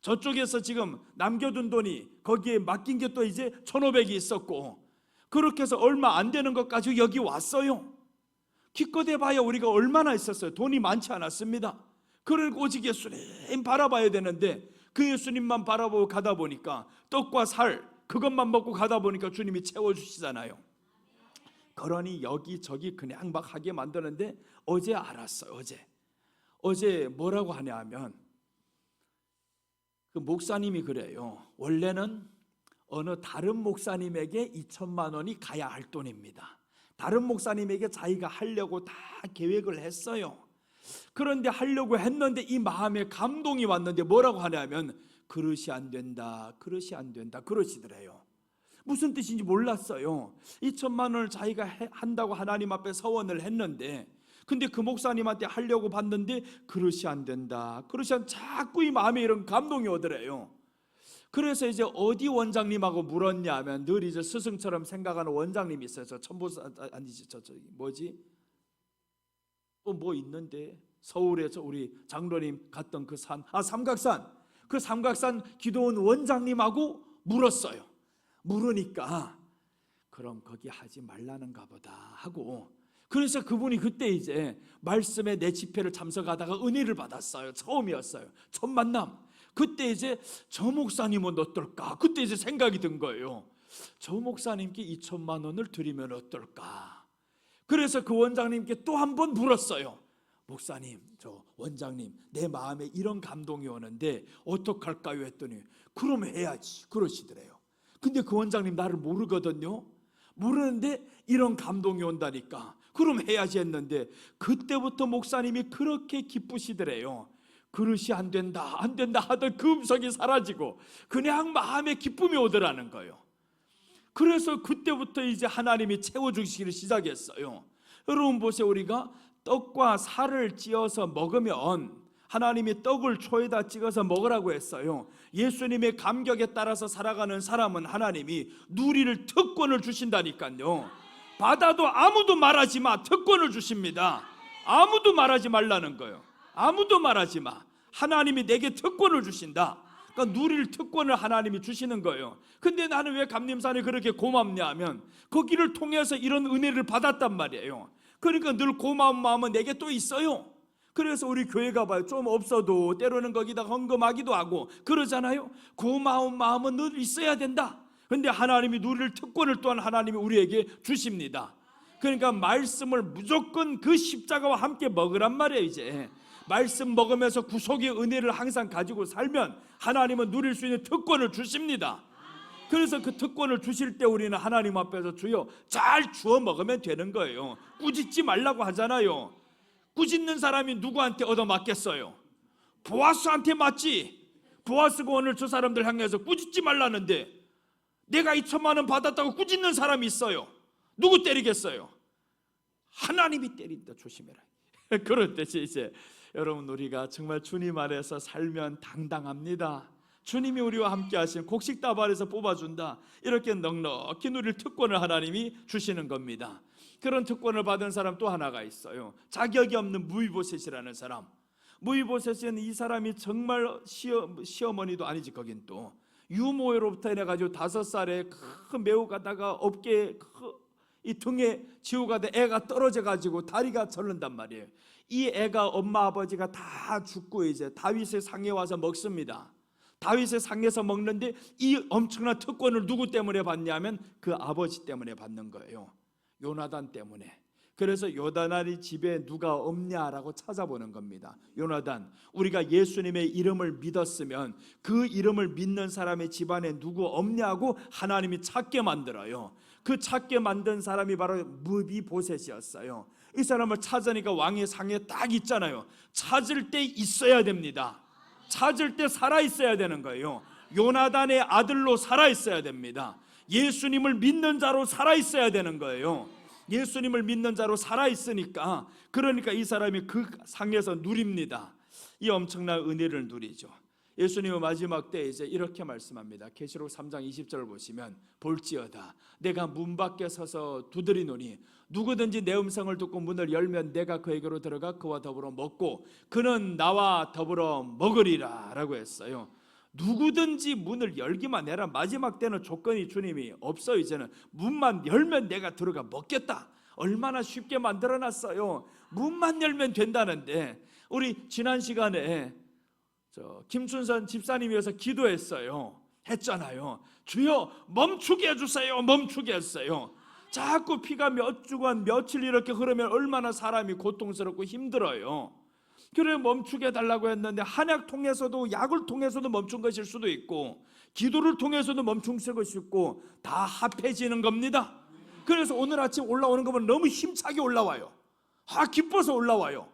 [SPEAKER 1] 저쪽에서 지금 남겨둔 돈이 거기에 맡긴 게 또 이제 1,500이 있었고, 그렇게 해서 얼마 안 되는 것 가지고 여기 왔어요. 기껏 해봐야 우리가 얼마나 있었어요. 돈이 많지 않았습니다. 그리고 오직 예수님 바라봐야 되는데 그 예수님만 바라보고 가다 보니까 떡과 살 그것만 먹고 가다 보니까 주님이 채워주시잖아요. 그러니 여기저기 그냥 막 하게 만드는데 어제 알았어요. 어제 뭐라고 하냐 하면 그 목사님이 그래요. 원래는 어느 다른 목사님에게 2천만 원이 가야 할 돈입니다. 다른 목사님에게 자기가 하려고 다 계획을 했어요. 그런데 하려고 했는데 이 마음에 감동이 왔는데 뭐라고 하냐면 그릇이 안 된다 그러시더래요. 무슨 뜻인지 몰랐어요. 2천만 원을 자기가 한다고 하나님 앞에 서원을 했는데, 근데 그 목사님한테 하려고 봤는데 그릇이 안 된다. 자꾸 이 마음에 이런 감동이 오더래요. 그래서 이제 어디 원장님하고 물었냐 하면 늘 이제 스승처럼 생각하는 원장님이 있어요. 저 천보사 아니지 저 뭐지? 또 뭐 있는데 서울에서 우리 장로님 갔던 그 산, 삼각산. 그 삼각산 기도원 원장님하고 물었어요. 물으니까 그럼 거기 하지 말라는가 보다 하고, 그래서 그분이 그때 이제 말씀에 내 집회를 참석하다가 은혜를 받았어요. 처음이었어요. 첫 만남. 그때 이제 저 목사님은 어떨까? 그때 이제 생각이 든 거예요. 저 목사님께 2천만 원을 드리면 어떨까? 그래서 그 원장님께 또 한 번 물었어요. 목사님, 저 원장님, 내 마음에 이런 감동이 오는데 어떡할까요? 했더니 그럼 해야지 그러시더래요. 근데 그 원장님 나를 모르거든요. 모르는데 이런 감동이 온다니까 그럼 해야지 했는데, 그때부터 목사님이 그렇게 기쁘시더래요. 그릇이 안 된다 하던 그 음성이 사라지고 그냥 마음에 기쁨이 오더라는 거예요. 그래서 그때부터 이제 하나님이 채워주시기를 시작했어요. 여러분 보세요. 우리가 떡과 살을 찧어서 먹으면 하나님이 떡을 초에다 찍어서 먹으라고 했어요. 예수님의 감격에 따라서 살아가는 사람은 하나님이 누릴 특권을 주신다니까요. 받아도 아무도 말하지 마. 특권을 주십니다. 아무도 말하지 말라는 거예요. 아무도 말하지 마. 하나님이 내게 특권을 주신다. 그러니까 누릴 특권을 하나님이 주시는 거예요. 근데 나는 왜 감림산이 그렇게 고맙냐 하면 거기를 통해서 이런 은혜를 받았단 말이에요. 그러니까 늘 고마운 마음은 내게 또 있어요. 그래서 우리 교회 가봐요. 좀 없어도 때로는 거기다 헌금하기도 하고 그러잖아요. 고마운 마음은 늘 있어야 된다. 근데 하나님이 누릴 특권을 또한 하나님이 우리에게 주십니다. 그러니까 말씀을 무조건 그 십자가와 함께 먹으란 말이에요. 이제 말씀 먹으면서 구속의 은혜를 항상 가지고 살면 하나님은 누릴 수 있는 특권을 주십니다. 그래서 그 특권을 주실 때 우리는 하나님 앞에서 주여 잘 주워 먹으면 되는 거예요. 꾸짖지 말라고 하잖아요. 꾸짖는 사람이 누구한테 얻어맞겠어요? 보아스한테 맞지. 보아스가 오늘 저 사람들 향해서 꾸짖지 말라는데 내가 2천만 원 받았다고 꾸짖는 사람이 있어요. 누구 때리겠어요? 하나님이 때린다. 조심해라. 그럴 때 이제 여러분 우리가 정말 주님 안에서 살면 당당합니다. 주님이 우리와 함께 하신 곡식다발에서 뽑아준다. 이렇게 넉넉히 누릴 특권을 하나님이 주시는 겁니다. 그런 특권을 받은 사람 또 하나가 있어요. 자격이 없는 무이보셋이라는 사람. 무이보셋은 이 사람이 정말 시어머니도 아니지. 거긴 또 유모로부터 해가지고 5살에 큰 매우 가다가 어깨에 이 등에 지우 가다 애가 떨어져 가지고 다리가 절른단 말이에요. 이 애가 엄마 아버지가 다 죽고 이제 다윗의 상에 와서 먹습니다. 다윗의 상에서 먹는데 이 엄청난 특권을 누구 때문에 받냐면 그 아버지 때문에 받는 거예요. 요나단 때문에. 그래서 요나단이 집에 누가 없냐라고 찾아보는 겁니다. 요나단, 우리가 예수님의 이름을 믿었으면 그 이름을 믿는 사람의 집안에 누구 없냐고 하나님이 찾게 만들어요. 그 찾게 만든 사람이 바로 무비보셋이었어요. 이 사람을 찾으니까 왕의 상에 딱 있잖아요. 찾을 때 있어야 됩니다. 찾을 때 살아 있어야 되는 거예요. 요나단의 아들로 살아 있어야 됩니다. 예수님을 믿는 자로 살아 있어야 되는 거예요. 예수님을 믿는 자로 살아 있으니까, 그러니까 이 사람이 그 상에서 누립니다. 이 엄청난 은혜를 누리죠. 예수님은 마지막 때 이제 이렇게 말씀합니다. 계시록 3장 20절을 보시면, 볼지어다 내가 문 밖에 서서 두드리노니 누구든지 내 음성을 듣고 문을 열면 내가 그에게로 들어가 그와 더불어 먹고 그는 나와 더불어 먹으리라 라고 했어요. 누구든지 문을 열기만 해라. 마지막 때는 조건이 주님이 없어요. 이제는 문만 열면 내가 들어가 먹겠다. 얼마나 쉽게 만들어놨어요. 문만 열면 된다는데, 우리 지난 시간에 김춘선 집사님이어서 기도했어요. 했잖아요. 주여 멈추게 해주세요. 멈추게 했어요. 자꾸 피가 몇 주간 며칠 이렇게 흐르면 얼마나 사람이 고통스럽고 힘들어요. 그래 멈추게 해달라고 했는데, 한약 통해서도 약을 통해서도 멈춘 것일 수도 있고 기도를 통해서도 멈춘 것이 있고, 다 합해지는 겁니다. 그래서 오늘 아침 올라오는 거 보면 너무 힘차게 올라와요. 기뻐서 올라와요.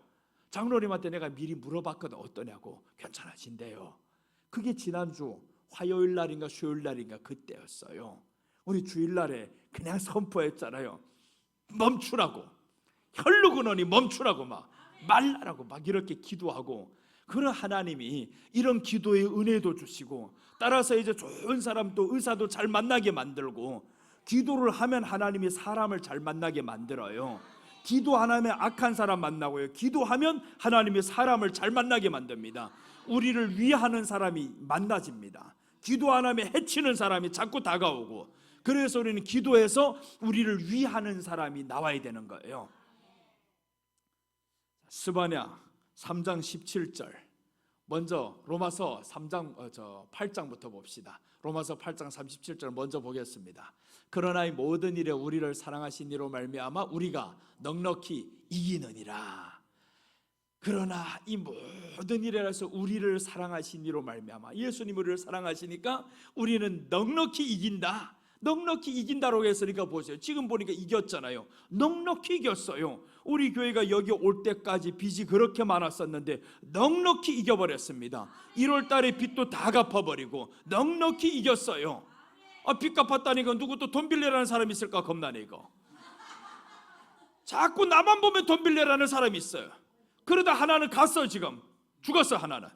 [SPEAKER 1] 장로님한테 내가 미리 물어봤거든. 어떠냐고. 괜찮아진대요. 그게 지난주 화요일 날인가 수요일 날인가 그때였어요. 우리 주일날에 그냥 선포했잖아요. 멈추라고. 혈루근원이 멈추라고, 막 말라라고 막 이렇게 기도하고, 그런 하나님이 이런 기도의 은혜도 주시고, 따라서 이제 좋은 사람도 의사도 잘 만나게 만들고, 기도를 하면 하나님이 사람을 잘 만나게 만들어요. 기도 안 하면 악한 사람 만나고요. 기도하면 하나님이 사람을 잘 만나게 만듭니다. 우리를 위하는 사람이 만나집니다. 기도 안 하면 해치는 사람이 자꾸 다가오고, 그래서 우리는 기도해서 우리를 위하는 사람이 나와야 되는 거예요. 스바냐 3장 17절, 먼저 로마서 8장부터 봅시다. 로마서 8장 37절 먼저 보겠습니다. 그러나 이 모든 일에 우리를 사랑하신 이로 말미암아 우리가 넉넉히 이기느니라. 그러나 이 모든 일에서 우리를 사랑하신 이로 말미암아, 예수님 우리를 사랑하시니까 우리는 넉넉히 이긴다. 넉넉히 이긴다라고 했으니까 보세요. 지금 보니까 이겼잖아요. 넉넉히 이겼어요. 우리 교회가 여기 올 때까지 빚이 그렇게 많았었는데 넉넉히 이겨버렸습니다. 1월 달에 빚도 다 갚아버리고 넉넉히 이겼어요. 빚 갚았다니까 누구 또 돈 빌려라는 사람이 있을까 겁나네 이거. 자꾸 나만 보면 돈 빌려라는 사람이 있어요. 그러다 하나는 갔어. 지금 죽었어. 하나는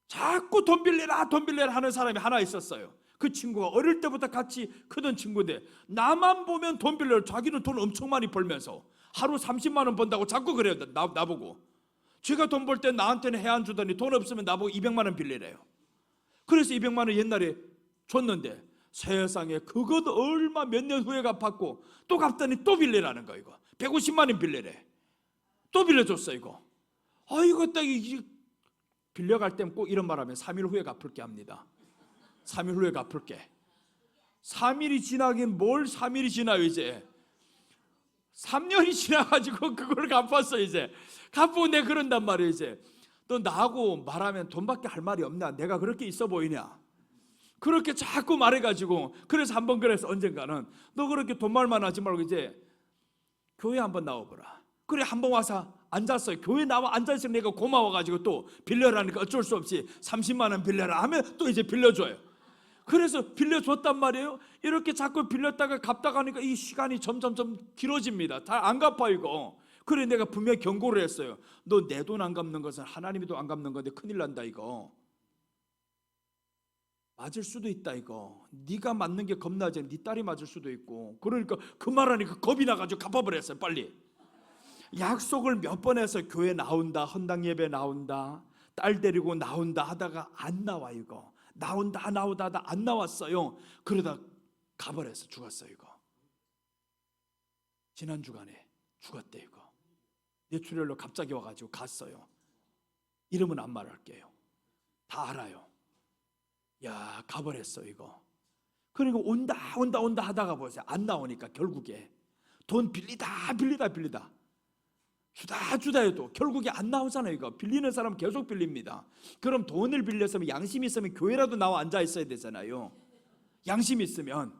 [SPEAKER 1] 자꾸 돈 빌려라 하는 사람이 하나 있었어요. 그 친구가 어릴 때부터 같이 크던 친구인데 나만 보면 돈 빌려요. 자기는 돈 엄청 많이 벌면서 하루 30만 원 번다고 자꾸 그래요. 나보고. 제가 돈 벌 때 나한테는 해 안 주더니 돈 없으면 나보고 200만 원 빌리래요. 그래서 200만 원 옛날에 줬는데 세상에 그것도 얼마 몇 년 후에 갚았고 또 갚더니 또 빌리라는 거. 이거 150만 원 빌리래. 또 빌려줬어. 이거 이거 딱 빌려갈 땐 꼭 이런 말 하면 3일 후에 갚을게 합니다. 3일 후에 갚을게. 3일이 지나긴 뭘 3일이 지나요. 이제 3년이 지나가지고 그걸 갚았어. 이제 갚고 내가 그런단 말이에요. 이제 너 나하고 말하면 돈밖에 할 말이 없나? 내가 그렇게 있어 보이냐? 그렇게 자꾸 말해가지고, 그래서 한번 그래서 언젠가는 너 그렇게 돈 말만 하지 말고 이제 교회 한번 나와보라. 그래 한번 와서 앉았어요. 교회 나와 앉아있으면 내가 고마워가지고 또 빌려라니까 어쩔 수 없이 30만 원 빌려라 하면 또 이제 빌려줘요. 그래서 빌려줬단 말이에요. 이렇게 자꾸 빌렸다가 갚다가 하니까 이 시간이 점점 길어집니다. 다 안 갚아 이거. 그래 내가 분명히 경고를 했어요. 너 내 돈 안 갚는 것은 하나님이 돈 안 갚는 건데 큰일 난다 이거. 맞을 수도 있다 이거. 네가 맞는 게 겁나지. 네 딸이 맞을 수도 있고. 그러니까 그 말하니까 겁이 나가지고 갚아버렸어요. 빨리. 약속을 몇 번 해서 교회 나온다, 헌당 예배 나온다, 딸 데리고 나온다 하다가 안 나와 이거. 나온다 하다 안 나왔어요. 그러다 가버렸어. 죽었어 이거. 지난 주간에 죽었대 이거. 뇌출혈로 갑자기 와가지고 갔어요. 이름은 안 말할게요. 다 알아요. 야 가버렸어 이거. 그리고 온다 하다가 보세요. 안 나오니까 결국에 돈 빌리다 주다 해도 결국에 안 나오잖아요. 이거 빌리는 사람 계속 빌립니다. 그럼 돈을 빌렸으면 양심이 있으면 교회라도 나와 앉아 있어야 되잖아요. 양심이 있으면.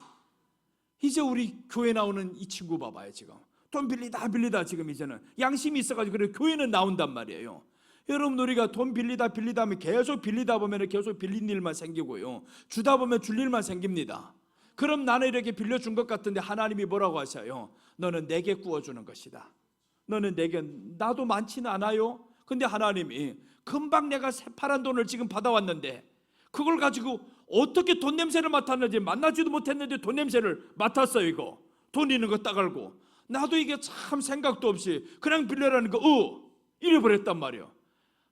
[SPEAKER 1] 이제 우리 교회 나오는 이 친구 봐봐요. 지금 돈 빌리다 지금 이제는 양심이 있어가지고 그래 교회는 나온단 말이에요. 여러분, 우리가 돈 빌리다 하면 계속 빌리다 보면 계속 빌린 일만 생기고요, 주다 보면 줄 일만 생깁니다. 그럼 나는 이렇게 빌려준 것 같은데 하나님이 뭐라고 하셔요? 너는 내게 구워주는 것이다. 너는 내게, 나도 많지는 않아요. 근데 하나님이 금방 내가 새파란 돈을 지금 받아왔는데 그걸 가지고 어떻게 돈 냄새를 맡았는지, 만나지도 못했는데 돈 냄새를 맡았어요. 이거 돈 있는 거 따갈고, 나도 이게 참 생각도 없이 그냥 빌려라는 거 잃어버렸단 말이에요.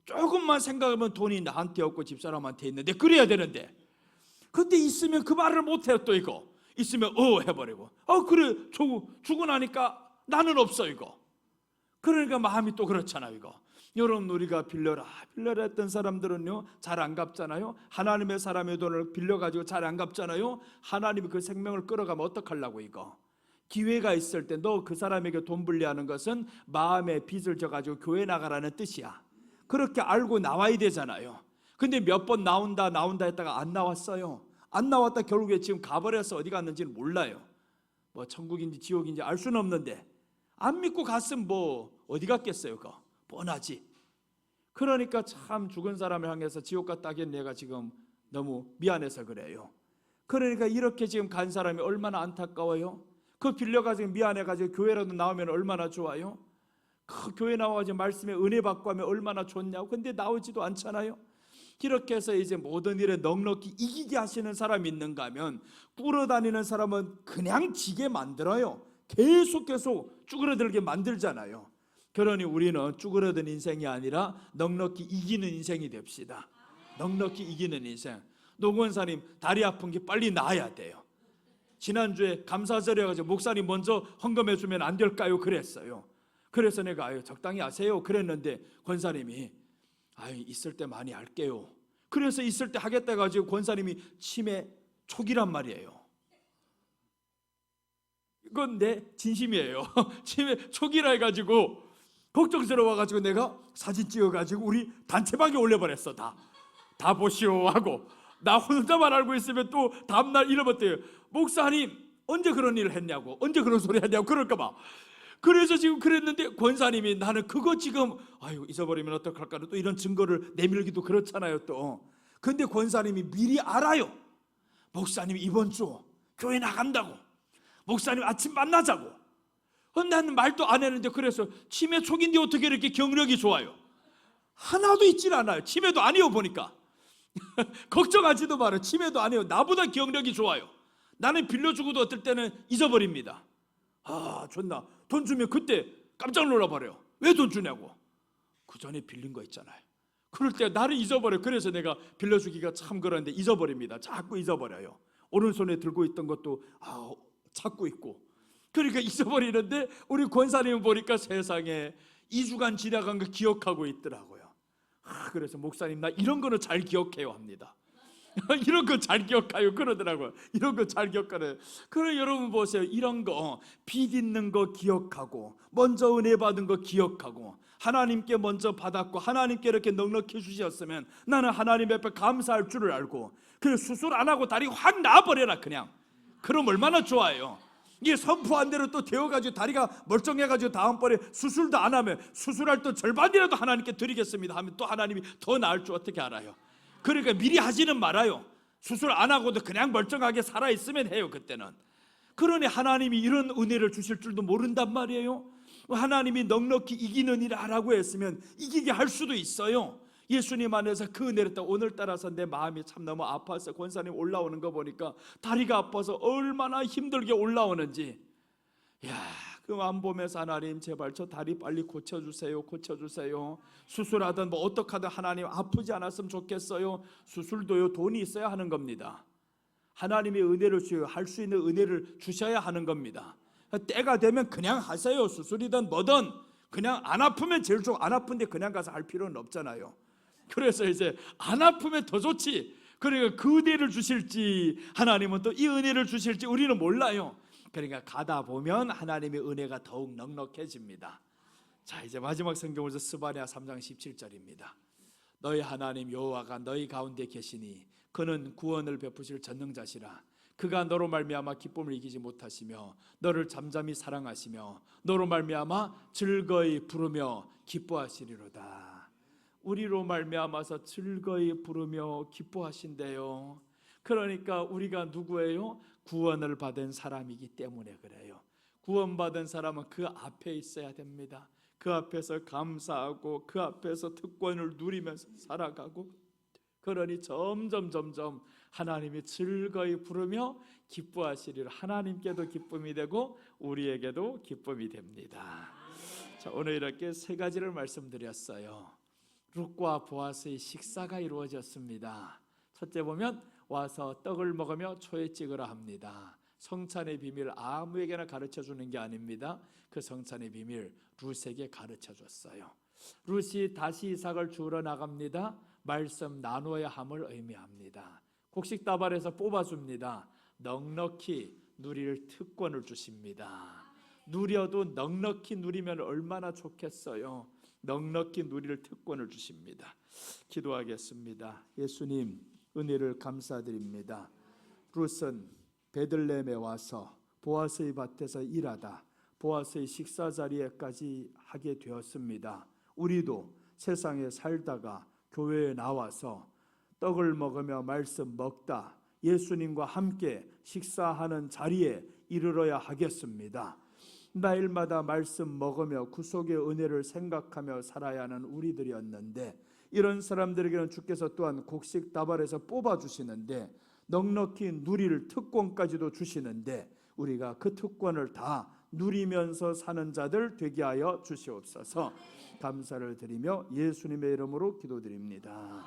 [SPEAKER 1] 조금만 생각하면 돈이 나한테 없고 집사람한테 있는데 그래야 되는데, 근데 있으면 그 말을 못해요. 또 이거 있으면 해버리고, 그래 주고 나니까 나는 없어 이거. 그러니까 마음이 또 그렇잖아요. 이거 여러분, 우리가 빌려라 했던 사람들은요 잘 안 갚잖아요. 하나님의 사람의 돈을 빌려가지고 잘 안 갚잖아요. 하나님이 그 생명을 끌어가면 어떡하려고. 이거 기회가 있을 때 너 그 사람에게 돈 불리하는 것은 마음에 빚을 져가지고 교회 나가라는 뜻이야. 그렇게 알고 나와야 되잖아요. 근데 몇 번 나온다 했다가 안 나왔어요. 안 나왔다 결국에 지금 가버려서 어디 갔는지는 몰라요. 뭐 천국인지 지옥인지 알 수는 없는데 안 믿고 갔으면 뭐 어디 갔겠어요. 그거 뻔하지. 그러니까 참 죽은 사람을 향해서 지옥 갔다 하기엔 내가 지금 너무 미안해서 그래요. 그러니까 이렇게 지금 간 사람이 얼마나 안타까워요. 그 빌려가지고 미안해가지고 교회라도 나오면 얼마나 좋아요. 그 교회 나와가지고 말씀에 은혜 받고 하면 얼마나 좋냐고. 근데 나오지도 않잖아요. 이렇게 해서 이제 모든 일에 넉넉히 이기게 하시는 사람이 있는가 하면, 꿇어다니는 사람은 그냥 지게 만들어요. 계속 쭈그러들게 만들잖아요. 그러니 우리는 쭈그러든 인생이 아니라 넉넉히 이기는 인생이 됩시다. 넉넉히 이기는 인생. 노건사님 다리 아픈 게 빨리 나아야 돼요. 지난주에 감사절에 가지고 목사님 먼저 헌금해 주면 안 될까요? 그랬어요. 그래서 내가 적당히 하세요 그랬는데 권사님이 있을 때 많이 할게요. 그래서 있을 때 하겠다 해가지고 권사님이 치매 초기란 말이에요. 이건 내 진심이에요. 치매 초기라 해가지고 걱정스러워가지고 내가 사진 찍어가지고 우리 단체방에 올려버렸어. 다 보시오 하고. 나 혼자만 알고 있으면 또 다음날 잃어버렸대요. 목사님 언제 그런 일을 했냐고, 언제 그런 소리 했냐고 그럴까봐. 그래서 지금 그랬는데 권사님이 나는 그거 지금 잊어버리면 어떡할까, 또 이런 증거를 내밀기도 그렇잖아요 또. 근데 권사님이 미리 알아요. 목사님 이번 주 교회 나간다고, 목사님 아침 만나자고. 나는 말도 안 했는데, 그래서 치매 초기인데 어떻게 이렇게 경력이 좋아요? 하나도 있질 않아요. 치매도 아니요 보니까. 걱정하지도 마라. 치매도 아니요. 나보다 경력이 좋아요. 나는 빌려주고도 어떨 때는 잊어버립니다. 좋나, 돈 주면 그때 깜짝 놀라버려요. 왜 돈 주냐고. 그 전에 빌린 거 있잖아요. 그럴 때 나를 잊어버려요. 그래서 내가 빌려주기가 참 그런데 잊어버립니다. 자꾸 잊어버려요. 오른손에 들고 있던 것도 찾고 있고. 그러니까 잊어버리는데, 우리 권사님 보니까 세상에 2주간 지나간 거 기억하고 있더라고요. 그래서 목사님 나 이런 거는 잘 기억해요 합니다. 이런 거 잘 기억해요 그러더라고요. 이런 거 잘 기억하네. 그래 여러분 보세요. 이런 거 빚 있는 거 기억하고, 먼저 은혜 받은 거 기억하고, 하나님께 먼저 받았고 하나님께 이렇게 넉넉히 주셨으면 나는 하나님 앞에 감사할 줄을 알고, 그래 수술 안 하고 다리 확 나아버려라 그냥. 그럼 얼마나 좋아요. 이게 선포한 대로 또 되어가지고 다리가 멀쩡해가지고 다음번에 수술도 안 하면, 수술할 때 절반이라도 하나님께 드리겠습니다 하면 또 하나님이 더 나을 줄 어떻게 알아요. 그러니까 미리 하지는 말아요. 수술 안 하고도 그냥 멀쩡하게 살아있으면 해요 그때는. 그러니 하나님이 이런 은혜를 주실 줄도 모른단 말이에요. 하나님이 넉넉히 이기는 일 하라고 했으면 이기게 할 수도 있어요. 예수님 안에서 그 은혜를 딱. 오늘따라서 내 마음이 참 너무 아파서 권사님 올라오는 거 보니까 다리가 아파서 얼마나 힘들게 올라오는지. 그 마음 보면서 하나님 제발 저 다리 빨리 고쳐주세요. 수술하든 뭐 어떡하든 하나님 아프지 않았으면 좋겠어요. 수술도요 돈이 있어야 하는 겁니다. 하나님의 은혜를 주셔야, 할 수 있는 은혜를 주셔야 하는 겁니다. 때가 되면 그냥 하세요. 수술이든 뭐든 그냥 안 아프면 제일 좋고, 안 아픈데 그냥 가서 할 필요는 없잖아요. 그래서 이제 안 아프면 더 좋지. 그러니까 그 은혜를 주실지, 하나님은 또 이 은혜를 주실지 우리는 몰라요. 그러니까 가다 보면 하나님의 은혜가 더욱 넉넉해집니다. 자, 이제 마지막 성경으로서 스바냐 3장 17절입니다. 너희 하나님 여호와가 너희 가운데 계시니 그는 구원을 베푸실 전능자시라. 그가 너로 말미암아 기쁨을 이기지 못하시며 너를 잠잠히 사랑하시며 너로 말미암아 즐거이 부르며 기뻐하시리로다. 우리로 말미암아서 즐거이 부르며 기뻐하신대요. 그러니까 우리가 누구예요? 구원을 받은 사람이기 때문에 그래요. 구원받은 사람은 그 앞에 있어야 됩니다. 그 앞에서 감사하고 그 앞에서 특권을 누리면서 살아가고, 그러니 점점 하나님이 즐거이 부르며 기뻐하시리라. 하나님께도 기쁨이 되고 우리에게도 기쁨이 됩니다. 자, 오늘 이렇게 세 가지를 말씀드렸어요. 룻과 보아스의 식사가 이루어졌습니다. 첫째 보면 와서 떡을 먹으며 초에 찍으라 합니다. 성찬의 비밀 아무에게나 가르쳐 주는 게 아닙니다. 그 성찬의 비밀 룻에게 가르쳐 줬어요. 룻이 다시 이삭을 주우러 나갑니다. 말씀 나누어야 함을 의미합니다. 곡식다발에서 뽑아줍니다. 넉넉히 누릴 특권을 주십니다. 누려도 넉넉히 누리면 얼마나 좋겠어요. 넉넉히 누릴 특권을 주십니다. 기도하겠습니다. 예수님, 은혜를 감사드립니다. 룻은 베들레헴에 와서 보아스의 밭에서 일하다 보아스의 식사 자리에까지 하게 되었습니다. 우리도 세상에 살다가 교회에 나와서 떡을 먹으며 말씀 먹다 예수님과 함께 식사하는 자리에 이르러야 하겠습니다. 매일마다 말씀 먹으며 구속의 은혜를 생각하며 살아야 하는 우리들이었는데, 이런 사람들에게는 주께서 또한 곡식 다발에서 뽑아주시는데 넉넉히 누릴 특권까지도 주시는데, 우리가 그 특권을 다 누리면서 사는 자들 되게 하여 주시옵소서. 감사를 드리며 예수님의 이름으로 기도드립니다.